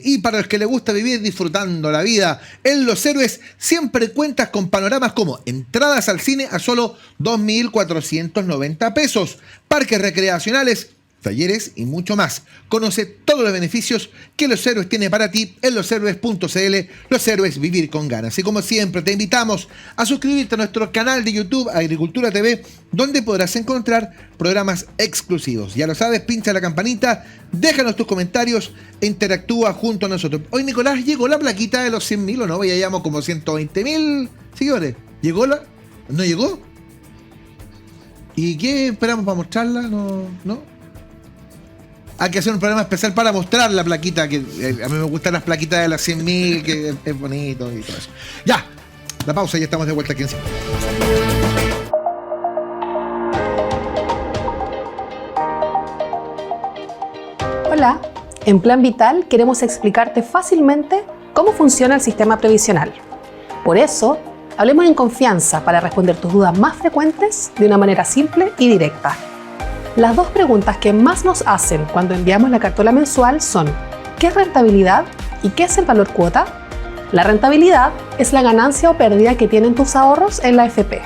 Y para los que les gusta vivir disfrutando la vida, en Los Héroes siempre cuentas con panoramas como entradas al cine a solo 2.490 pesos, parques recreacionales, talleres y mucho más. Conoce todos los beneficios que Los Héroes tiene para ti en loshéroes.cl. Los Héroes, vivir con ganas. Y como siempre, te invitamos a suscribirte a nuestro canal de YouTube Agricultura TV, donde podrás encontrar programas exclusivos. Ya lo sabes, pincha la campanita, déjanos tus comentarios e interactúa junto a nosotros. Hoy, Nicolás, llegó la plaquita de los 100.000, ¿o no? Ya llevamos como 120.000 seguidores. ¿Llegó la? ¿No llegó? ¿Y qué esperamos para mostrarla? ¿No? Hay que hacer un programa especial para mostrar la plaquita, que a mí me gustan las plaquitas de las 100.000, que es bonito y todo eso. Ya, la pausa y ya estamos de vuelta aquí en Simple. Hola, en Plan Vital queremos explicarte fácilmente cómo funciona el sistema previsional. Por eso, hablemos en confianza para responder tus dudas más frecuentes de una manera simple y directa. Las dos preguntas que más nos hacen cuando enviamos la cartola mensual son: ¿qué es rentabilidad y qué es el valor cuota? La rentabilidad es la ganancia o pérdida que tienen tus ahorros en la AFP.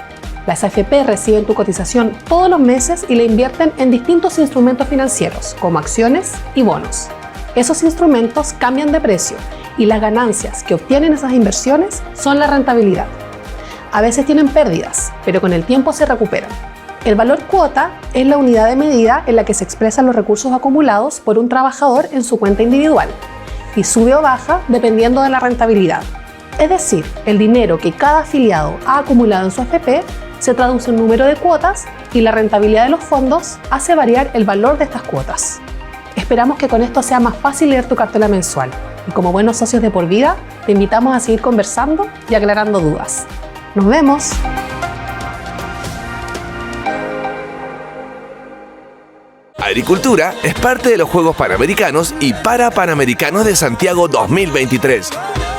Las AFP reciben tu cotización todos los meses y la invierten en distintos instrumentos financieros, como acciones y bonos. Esos instrumentos cambian de precio y las ganancias que obtienen esas inversiones son la rentabilidad. A veces tienen pérdidas, pero con el tiempo se recuperan. El valor cuota es la unidad de medida en la que se expresan los recursos acumulados por un trabajador en su cuenta individual y sube o baja dependiendo de la rentabilidad. Es decir, el dinero que cada afiliado ha acumulado en su AFP se traduce en número de cuotas y la rentabilidad de los fondos hace variar el valor de estas cuotas. Esperamos que con esto sea más fácil leer tu cartela mensual y como buenos socios de por vida te invitamos a seguir conversando y aclarando dudas. ¡Nos vemos! Agricultura es parte de los Juegos Panamericanos y Parapanamericanos de Santiago 2023.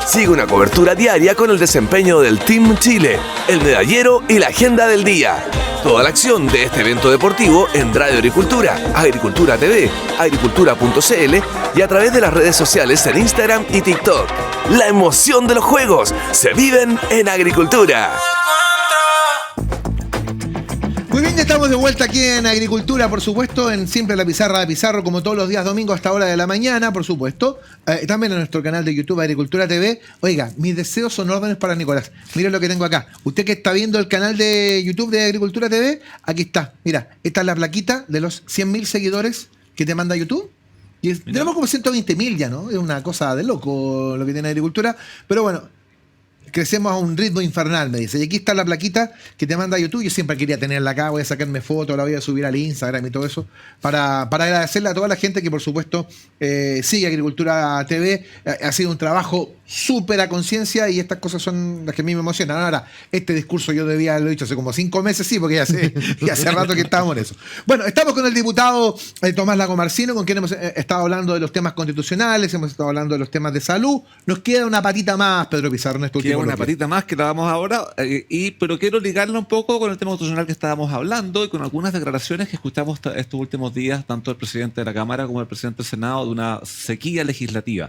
Sigue una cobertura diaria con el desempeño del Team Chile, el medallero y la agenda del día. Toda la acción de este evento deportivo en Radio Agricultura, Agricultura TV, agricultura.cl y a través de las redes sociales en Instagram y TikTok. La emoción de los Juegos se viven en Agricultura. Muy bien, ya estamos de vuelta aquí en Agricultura, por supuesto, en Siempre la Pizarra de Pizarro, como todos los días domingos hasta hora de la mañana, por supuesto. También en nuestro canal de YouTube, Agricultura TV. Oiga, mis deseos son órdenes para Nicolás. Miren lo que tengo acá. Usted que está viendo el canal de YouTube de Agricultura TV, aquí está. Mira, esta es la plaquita de los 100.000 seguidores que te manda YouTube. Y tenemos como 120.000 ya, ¿no? Es una cosa de loco lo que tiene Agricultura. Pero bueno, crecemos a un ritmo infernal, me dice. Y aquí está la plaquita que te manda YouTube. Yo siempre quería tenerla acá, voy a sacarme fotos, la voy a subir al Instagram y todo eso, para agradecerle a toda la gente que, por supuesto, sigue Agricultura TV. Ha sido un trabajo súper a conciencia y estas cosas son las que a mí me emocionan. Ahora, este discurso yo debía haberlo dicho hace como 5 meses, sí, porque ya hace rato que estábamos en eso. Bueno, estamos con el diputado Tomás Lagomarsino, con quien hemos estado hablando de los temas constitucionales, hemos estado hablando de los temas de salud. Nos queda una patita más, Pedro Pizarro, en este último bloque. Una patita más que la vamos ahora, pero quiero ligarla un poco con el tema constitucional que estábamos hablando y con algunas declaraciones que escuchamos estos últimos días, tanto del presidente de la Cámara como del presidente del Senado, de una sequía legislativa.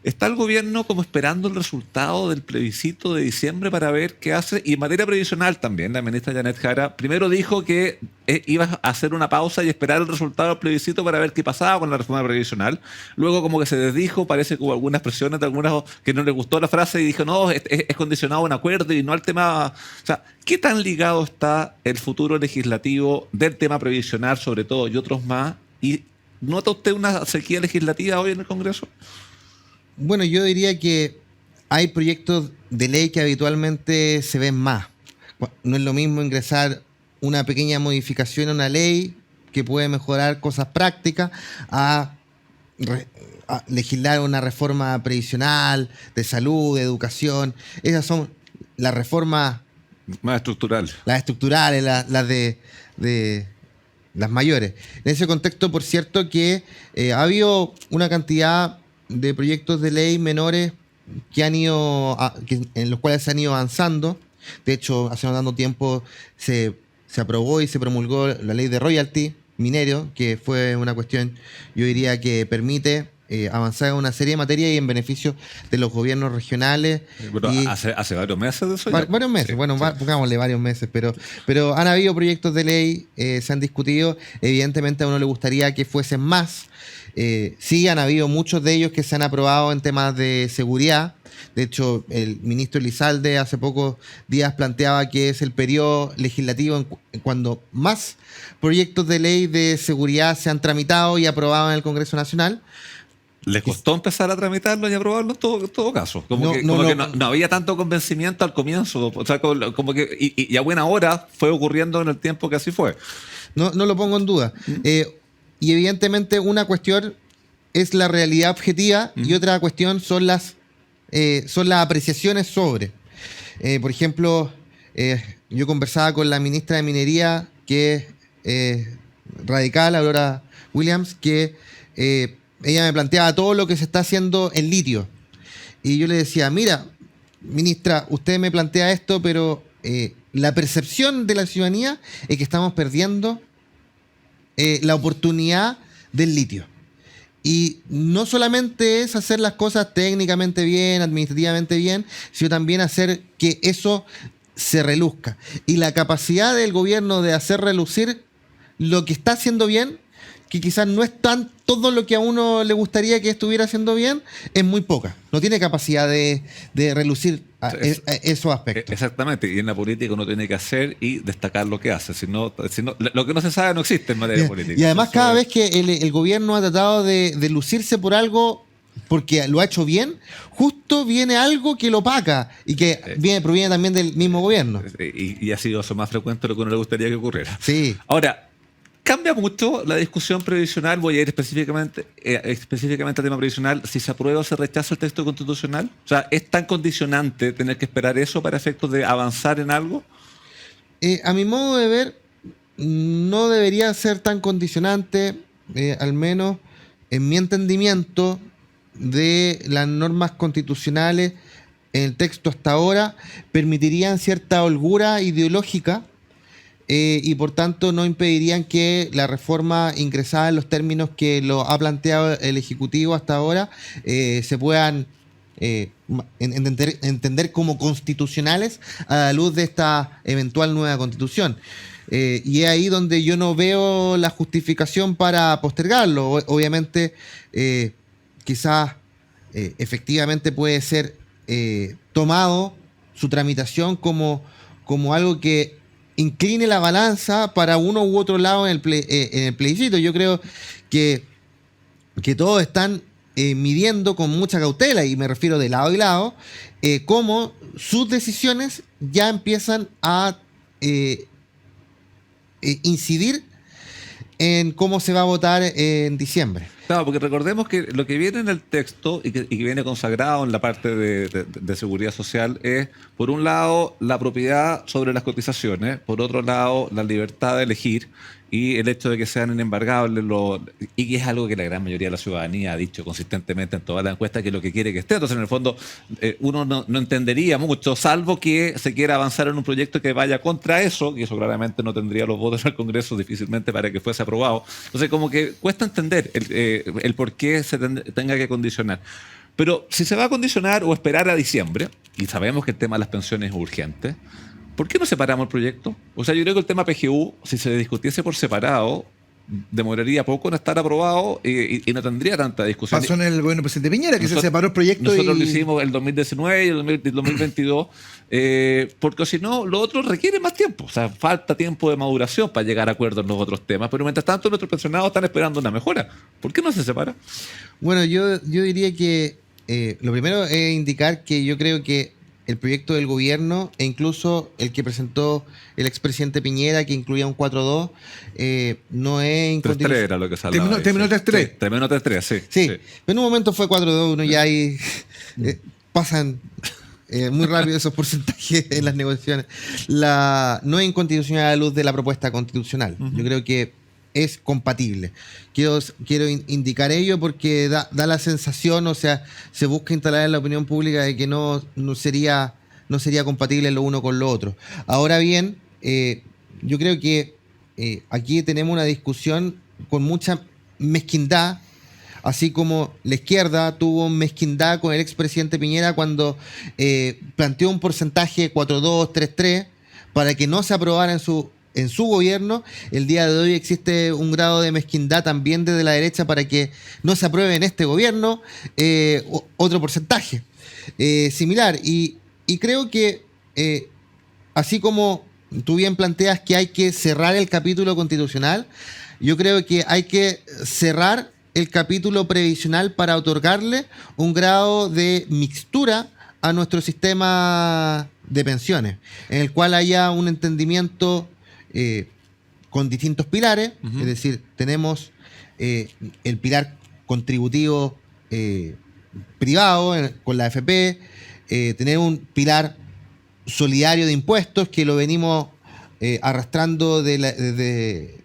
Está el gobierno como esperando el resultado del plebiscito de diciembre para ver qué hace, y en materia previsional también. La ministra Janet Jara primero dijo que iba a hacer una pausa y esperar el resultado del plebiscito para ver qué pasaba con la reforma previsional. Luego como que se desdijo, parece que hubo algunas presiones de algunos que no les gustó la frase y dijo, no, es condicionado a un acuerdo y no al tema... O sea, ¿qué tan ligado está el futuro legislativo del tema previsional, sobre todo, y otros más? ¿Y nota usted una sequía legislativa hoy en el Congreso? Bueno, yo diría que hay proyectos de ley que habitualmente se ven más. No es lo mismo ingresar una pequeña modificación a una ley que puede mejorar cosas prácticas a legislar una reforma previsional, de salud, de educación. Esas son las reformas más estructurales. Las estructurales, las de las mayores. En ese contexto, por cierto, que ha habido una cantidad de proyectos de ley menores que en los cuales se han ido avanzando. De hecho, hace no tanto tiempo se aprobó y se promulgó la ley de royalty minero, que fue una cuestión, yo diría, que permite avanzar en una serie de materias y en beneficio de los gobiernos regionales. Pero hace varios meses de eso. Varios meses, sí, bueno, sí. Pongámosle varios meses, pero han habido proyectos de ley, se han discutido. Evidentemente a uno le gustaría que fuesen más. Sí, han habido muchos de ellos que se han aprobado en temas de seguridad. De hecho, el ministro Elizalde hace pocos días planteaba que es el periodo legislativo cuando más proyectos de ley de seguridad se han tramitado y aprobado en el Congreso Nacional. Les costó empezar a tramitarlo y aprobarlo en todo caso. Como que no había tanto convencimiento al comienzo. O sea, como que, y a buena hora fue ocurriendo en el tiempo que así fue. No lo pongo en duda. Y evidentemente una cuestión es la realidad objetiva y otra cuestión son las apreciaciones sobre. Por ejemplo, yo conversaba con la ministra de Minería, que es radical, Aurora Williams, que ella me planteaba todo lo que se está haciendo en litio. Y yo le decía, mira, ministra, usted me plantea esto, pero la percepción de la ciudadanía es que estamos perdiendo la oportunidad del litio. Y no solamente es hacer las cosas técnicamente bien, administrativamente bien, sino también hacer que eso se reluzca. Y la capacidad del gobierno de hacer relucir lo que está haciendo bien, que quizás no es tan todo lo que a uno le gustaría que estuviera haciendo bien, es muy poca. No tiene capacidad de relucir esos aspectos. Exactamente, y en la política uno tiene que hacer y destacar lo que hace. Si no, lo que no se sabe no existe en materia política. Y además cada vez que el gobierno ha tratado de lucirse por algo, porque lo ha hecho bien, justo viene algo que lo opaca y que proviene también del mismo gobierno. Y ha sido eso más frecuente de lo que uno le gustaría que ocurriera. Sí. Ahora, cambia mucho la discusión previsional. Voy a ir específicamente al tema previsional. Si se aprueba o se rechaza el texto constitucional, o sea, ¿es tan condicionante tener que esperar eso para efectos de avanzar en algo? A mi modo de ver, no debería ser tan condicionante, al menos en mi entendimiento de las normas constitucionales en el texto hasta ahora, permitirían cierta holgura ideológica. Y por tanto no impedirían que la reforma ingresada en los términos que lo ha planteado el Ejecutivo hasta ahora se puedan entender como constitucionales a la luz de esta eventual nueva Constitución. Y es ahí donde yo no veo la justificación para postergarlo. Obviamente, quizás efectivamente puede ser tomado su tramitación como algo que incline la balanza para uno u otro lado en el plebiscito. Yo creo que todos están midiendo con mucha cautela, y me refiero de lado y lado, cómo sus decisiones ya empiezan a incidir en cómo se va a votar en diciembre. Claro, porque recordemos que lo que viene en el texto y que viene consagrado en la parte de seguridad social es, por un lado, la propiedad sobre las cotizaciones, por otro lado, la libertad de elegir y el hecho de que sean inembargables, y que es algo que la gran mayoría de la ciudadanía ha dicho consistentemente en todas las encuestas, que es lo que quiere que esté. Entonces, en el fondo, uno no entendería mucho, salvo que se quiera avanzar en un proyecto que vaya contra eso, y eso claramente no tendría los votos en el Congreso difícilmente para que fuese aprobado. Entonces, como que cuesta entender el por qué se tenga que condicionar. Pero si se va a condicionar o esperar a diciembre, y sabemos que el tema de las pensiones es urgente, ¿por qué no separamos el proyecto? O sea, yo creo que el tema PGU, si se discutiese por separado, demoraría poco en estar aprobado y no tendría tanta discusión. Pasó en el gobierno del presidente Piñera, que se separó el proyecto. Nosotros lo hicimos el 2019 y el 2022, porque si no, lo otro requiere más tiempo. O sea, falta tiempo de maduración para llegar a acuerdos en los otros temas. Pero mientras tanto, nuestros pensionados están esperando una mejora. ¿Por qué no se separa? Bueno, yo diría que lo primero es indicar que yo creo que el proyecto del gobierno, e incluso el que presentó el expresidente Piñera, que incluía un 4-2, no es incondicional. 3-3 era lo que se hablaba. Terminó 3-3. Sí, terminó 3-3, sí. Sí, pero en un momento fue 4-2, uno ya ahí pasan muy rápido esos porcentajes en las negociaciones. No es inconstitucional a la luz de la propuesta constitucional. Yo creo que es compatible. Quiero indicar ello porque da la sensación, o sea, se busca instalar en la opinión pública de que no sería compatible lo uno con lo otro. Ahora bien, yo creo que aquí tenemos una discusión con mucha mezquindad, así como la izquierda tuvo mezquindad con el expresidente Piñera cuando planteó un porcentaje 4-2, 3-3 para que no se aprobara en su gobierno. El día de hoy existe un grado de mezquindad también desde la derecha para que no se apruebe en este gobierno otro porcentaje similar. Y creo que así como tú bien planteas que hay que cerrar el capítulo constitucional, yo creo que hay que cerrar el capítulo previsional para otorgarle un grado de mixtura a nuestro sistema de pensiones, en el cual haya un entendimiento con distintos pilares, es decir, tenemos el pilar contributivo privado con la AFP, tener un pilar solidario de impuestos que lo venimos arrastrando desde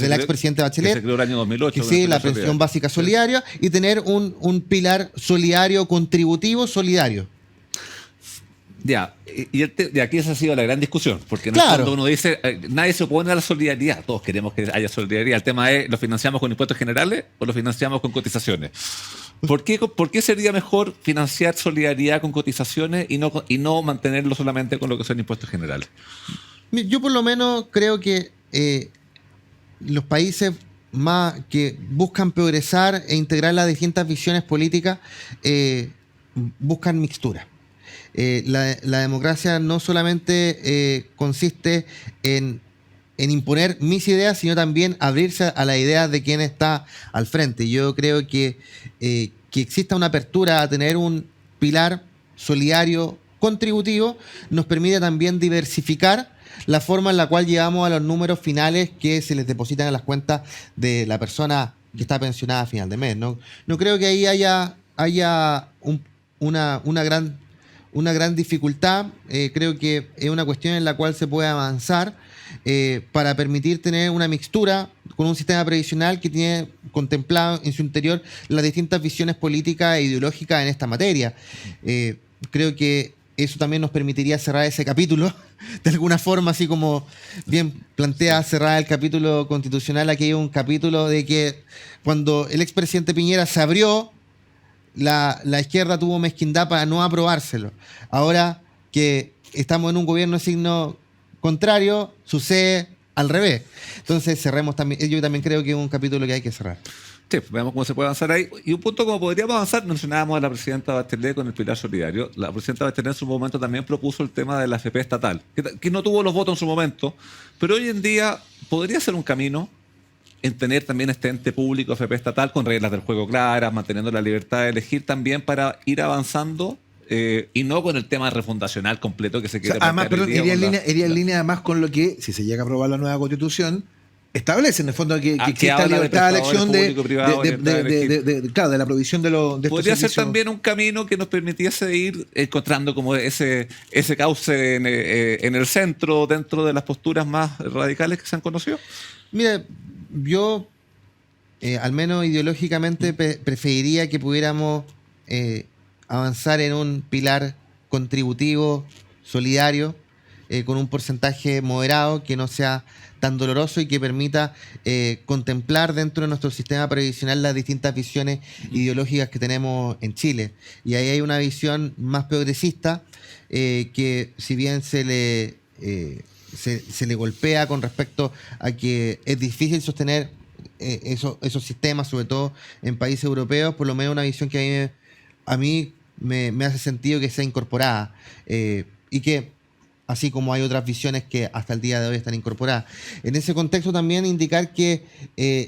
la expresidenta Bachelet, que se creó el año 2008. que sí, la pensión básica solidaria, y tener un pilar solidario contributivo solidario. Ya, y aquí esa ha sido la gran discusión, porque en el Claro. fondo uno dice, nadie se opone a la solidaridad, todos queremos que haya solidaridad. El tema es, ¿lo financiamos con impuestos generales o lo financiamos con cotizaciones? ¿Por qué sería mejor financiar solidaridad con cotizaciones y no mantenerlo solamente con lo que son impuestos generales? Yo por lo menos creo que los países más que buscan progresar e integrar las distintas visiones políticas buscan mixtura. La democracia no solamente consiste en imponer mis ideas, sino también abrirse a las ideas de quien está al frente. Yo creo que exista una apertura a tener un pilar solidario contributivo nos permite también diversificar la forma en la cual llegamos a los números finales que se les depositan en las cuentas de la persona que está pensionada a final de mes. No creo que ahí haya una gran dificultad. Creo que es una cuestión en la cual se puede avanzar para permitir tener una mixtura con un sistema previsional que tiene contemplado en su interior las distintas visiones políticas e ideológicas en esta materia. Creo que eso también nos permitiría cerrar ese capítulo de alguna forma, así como bien plantea cerrar el capítulo constitucional. Aquí hay un capítulo de que cuando el expresidente Piñera se abrió, la izquierda tuvo mezquindad para no aprobárselo. Ahora que estamos en un gobierno de signo contrario, sucede al revés. Entonces cerremos también. Yo también creo que es un capítulo que hay que cerrar. Sí, veamos cómo se puede avanzar ahí. Y un punto como podríamos avanzar, mencionábamos a la presidenta Bachelet con el pilar solidario. La presidenta Bachelet en su momento también propuso el tema de la AFP estatal, que no tuvo los votos en su momento, pero hoy en día podría ser un camino en tener también este ente público AFP estatal con reglas del juego claras, manteniendo la libertad de elegir también para ir avanzando y no con el tema refundacional completo que se quiere Además, plantear hoy día iría en línea además con lo que, si se llega a aprobar la nueva constitución, establece en el fondo que exista habla de libertad de elección público-privado, claro, de la provisión de estos podría ser servicios. también un camino que nos permitiese ir encontrando como ese cauce en el centro, dentro de las posturas más radicales que se han conocido. Mira, yo al menos ideológicamente preferiría que pudiéramos avanzar en un pilar contributivo, solidario, con un porcentaje moderado que no sea tan doloroso y que permita contemplar dentro de nuestro sistema previsional las distintas visiones ideológicas que tenemos en Chile. Y ahí hay una visión más progresista que, si bien se le golpea con respecto a que es difícil sostener esos sistemas, sobre todo en países europeos, por lo menos una visión que a mí me hace sentido que sea incorporada y que, así como hay otras visiones que hasta el día de hoy están incorporadas. En ese contexto también indicar que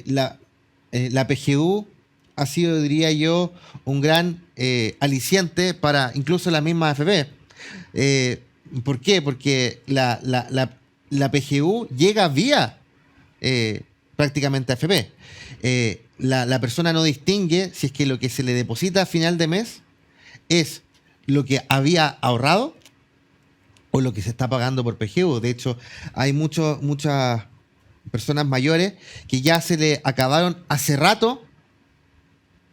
la PGU ha sido, diría yo, un gran aliciente para incluso la misma AFP. ¿Por qué? Porque la PGU llega vía prácticamente AFP. La persona no distingue si es que lo que se le deposita a final de mes es lo que había ahorrado o lo que se está pagando por PGU. De hecho, hay muchas personas mayores que ya se le acabaron hace rato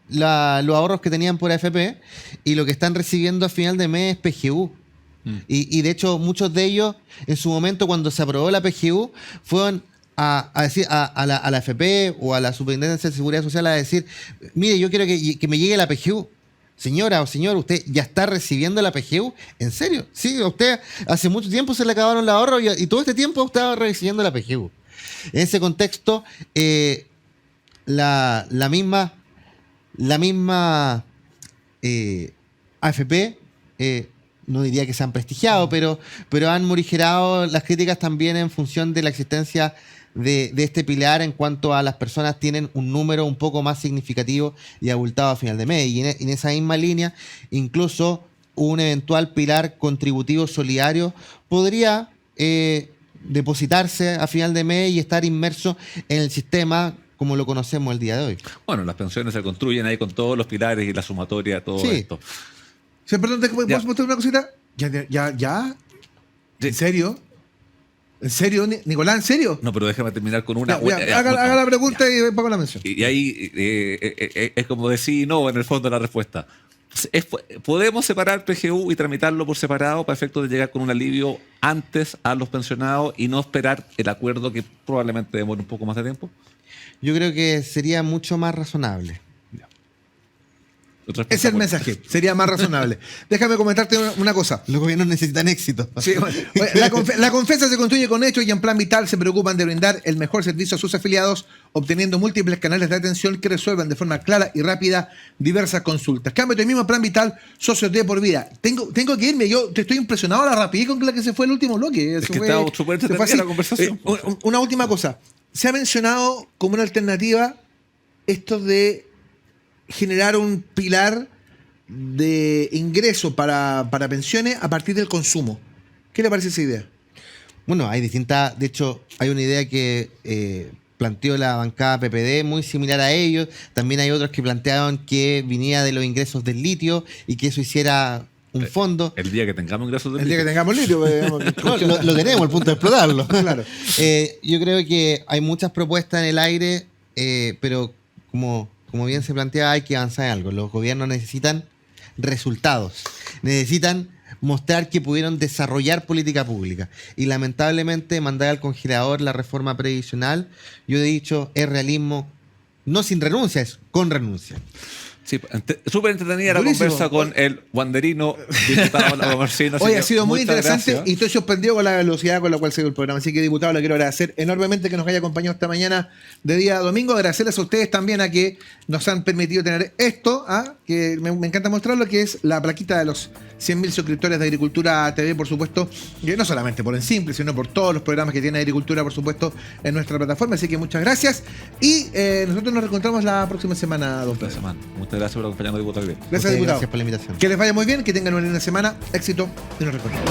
los ahorros que tenían por AFP y lo que están recibiendo a final de mes es PGU. Y de hecho, muchos de ellos, en su momento, cuando se aprobó la PGU, fueron a decir a la AFP o a la Superintendencia de Seguridad Social a decir: mire, yo quiero que me llegue la PGU. Señora o señor, ¿usted ya está recibiendo la PGU? ¿En serio? Sí, a usted hace mucho tiempo se le acabaron los ahorros y todo este tiempo estaba recibiendo la PGU. En ese contexto, la misma AFP, no diría que se han prestigiado, pero han morigerado las críticas también en función de la existencia de este pilar en cuanto a las personas tienen un número un poco más significativo y abultado a final de mes. Y en esa misma línea, incluso un eventual pilar contributivo solidario podría depositarse a final de mes y estar inmerso en el sistema como lo conocemos el día de hoy. Bueno, las pensiones se construyen ahí con todos los pilares y la sumatoria, todo Sí. esto. Sí, perdón, ¿puedo Ya. mostrar una cosita? ¿Ya? ¿En serio? ¿En serio, Nicolás? ¿En serio? No, pero déjame terminar con una. Haga la pregunta y pago la mención. Y ahí es como decir no, en el fondo la respuesta. ¿Podemos separar PGU y tramitarlo por separado para efectos de llegar con un alivio antes a los pensionados y no esperar el acuerdo que probablemente demore un poco más de tiempo? Yo creo que sería mucho más razonable. Ese es el mensaje, sería más razonable. Déjame comentarte una cosa. Los gobiernos necesitan éxito. Sí, bueno, la confianza se construye con hechos y en Plan Vital se preocupan de brindar el mejor servicio a sus afiliados, obteniendo múltiples canales de atención que resuelvan de forma clara y rápida diversas consultas. Cámbiate mismo Plan Vital, socios de por vida. Tengo que irme, yo te estoy impresionado a la rapidez con la que se fue el último bloque. Es que estaba súper se fue entretenida así. la conversación. Una última cosa. Se ha mencionado como una alternativa esto de generar un pilar de ingreso para pensiones a partir del consumo. ¿Qué le parece esa idea? Bueno, hay distintas, de hecho, hay una idea que planteó la bancada PPD muy similar a ellos. También hay otros que planteaban que venía de los ingresos del litio y que eso hiciera un fondo. El día que tengamos ingresos del El día que litio. tengamos litio. No, lo tenemos, el punto de explotarlo. Claro. Yo creo que hay muchas propuestas en el aire, pero como bien se plantea, hay que avanzar en algo. Los gobiernos necesitan resultados, necesitan mostrar que pudieron desarrollar política pública. Y lamentablemente mandar al congelador la reforma previsional, yo he dicho, es realismo, no sin renuncia, es con renuncia. Sí, súper entretenida la Durísimo. conversa con el wanderino diputado Lago Marcino. así Hoy que ha sido muy muchas interesante gracias. y estoy sorprendido con la velocidad con la cual se dio el programa. Así que, diputado, le quiero agradecer enormemente que nos haya acompañado esta mañana de día domingo. Agradecerles a ustedes también a que nos han permitido tener esto, que me encanta mostrarlo, que es la plaquita de los 100.000 suscriptores de Agricultura TV, por supuesto, que no solamente por En Simple, sino por todos los programas que tiene Agricultura, por supuesto, en nuestra plataforma. Así que muchas gracias. Y nosotros nos reencontramos la próxima semana, don Pedro. Muchas gracias por acompañarnos, diputado. Gracias, Ustedes, diputado. gracias por la invitación. Que les vaya muy bien, que tengan una linda semana, éxito y nos reencontramos.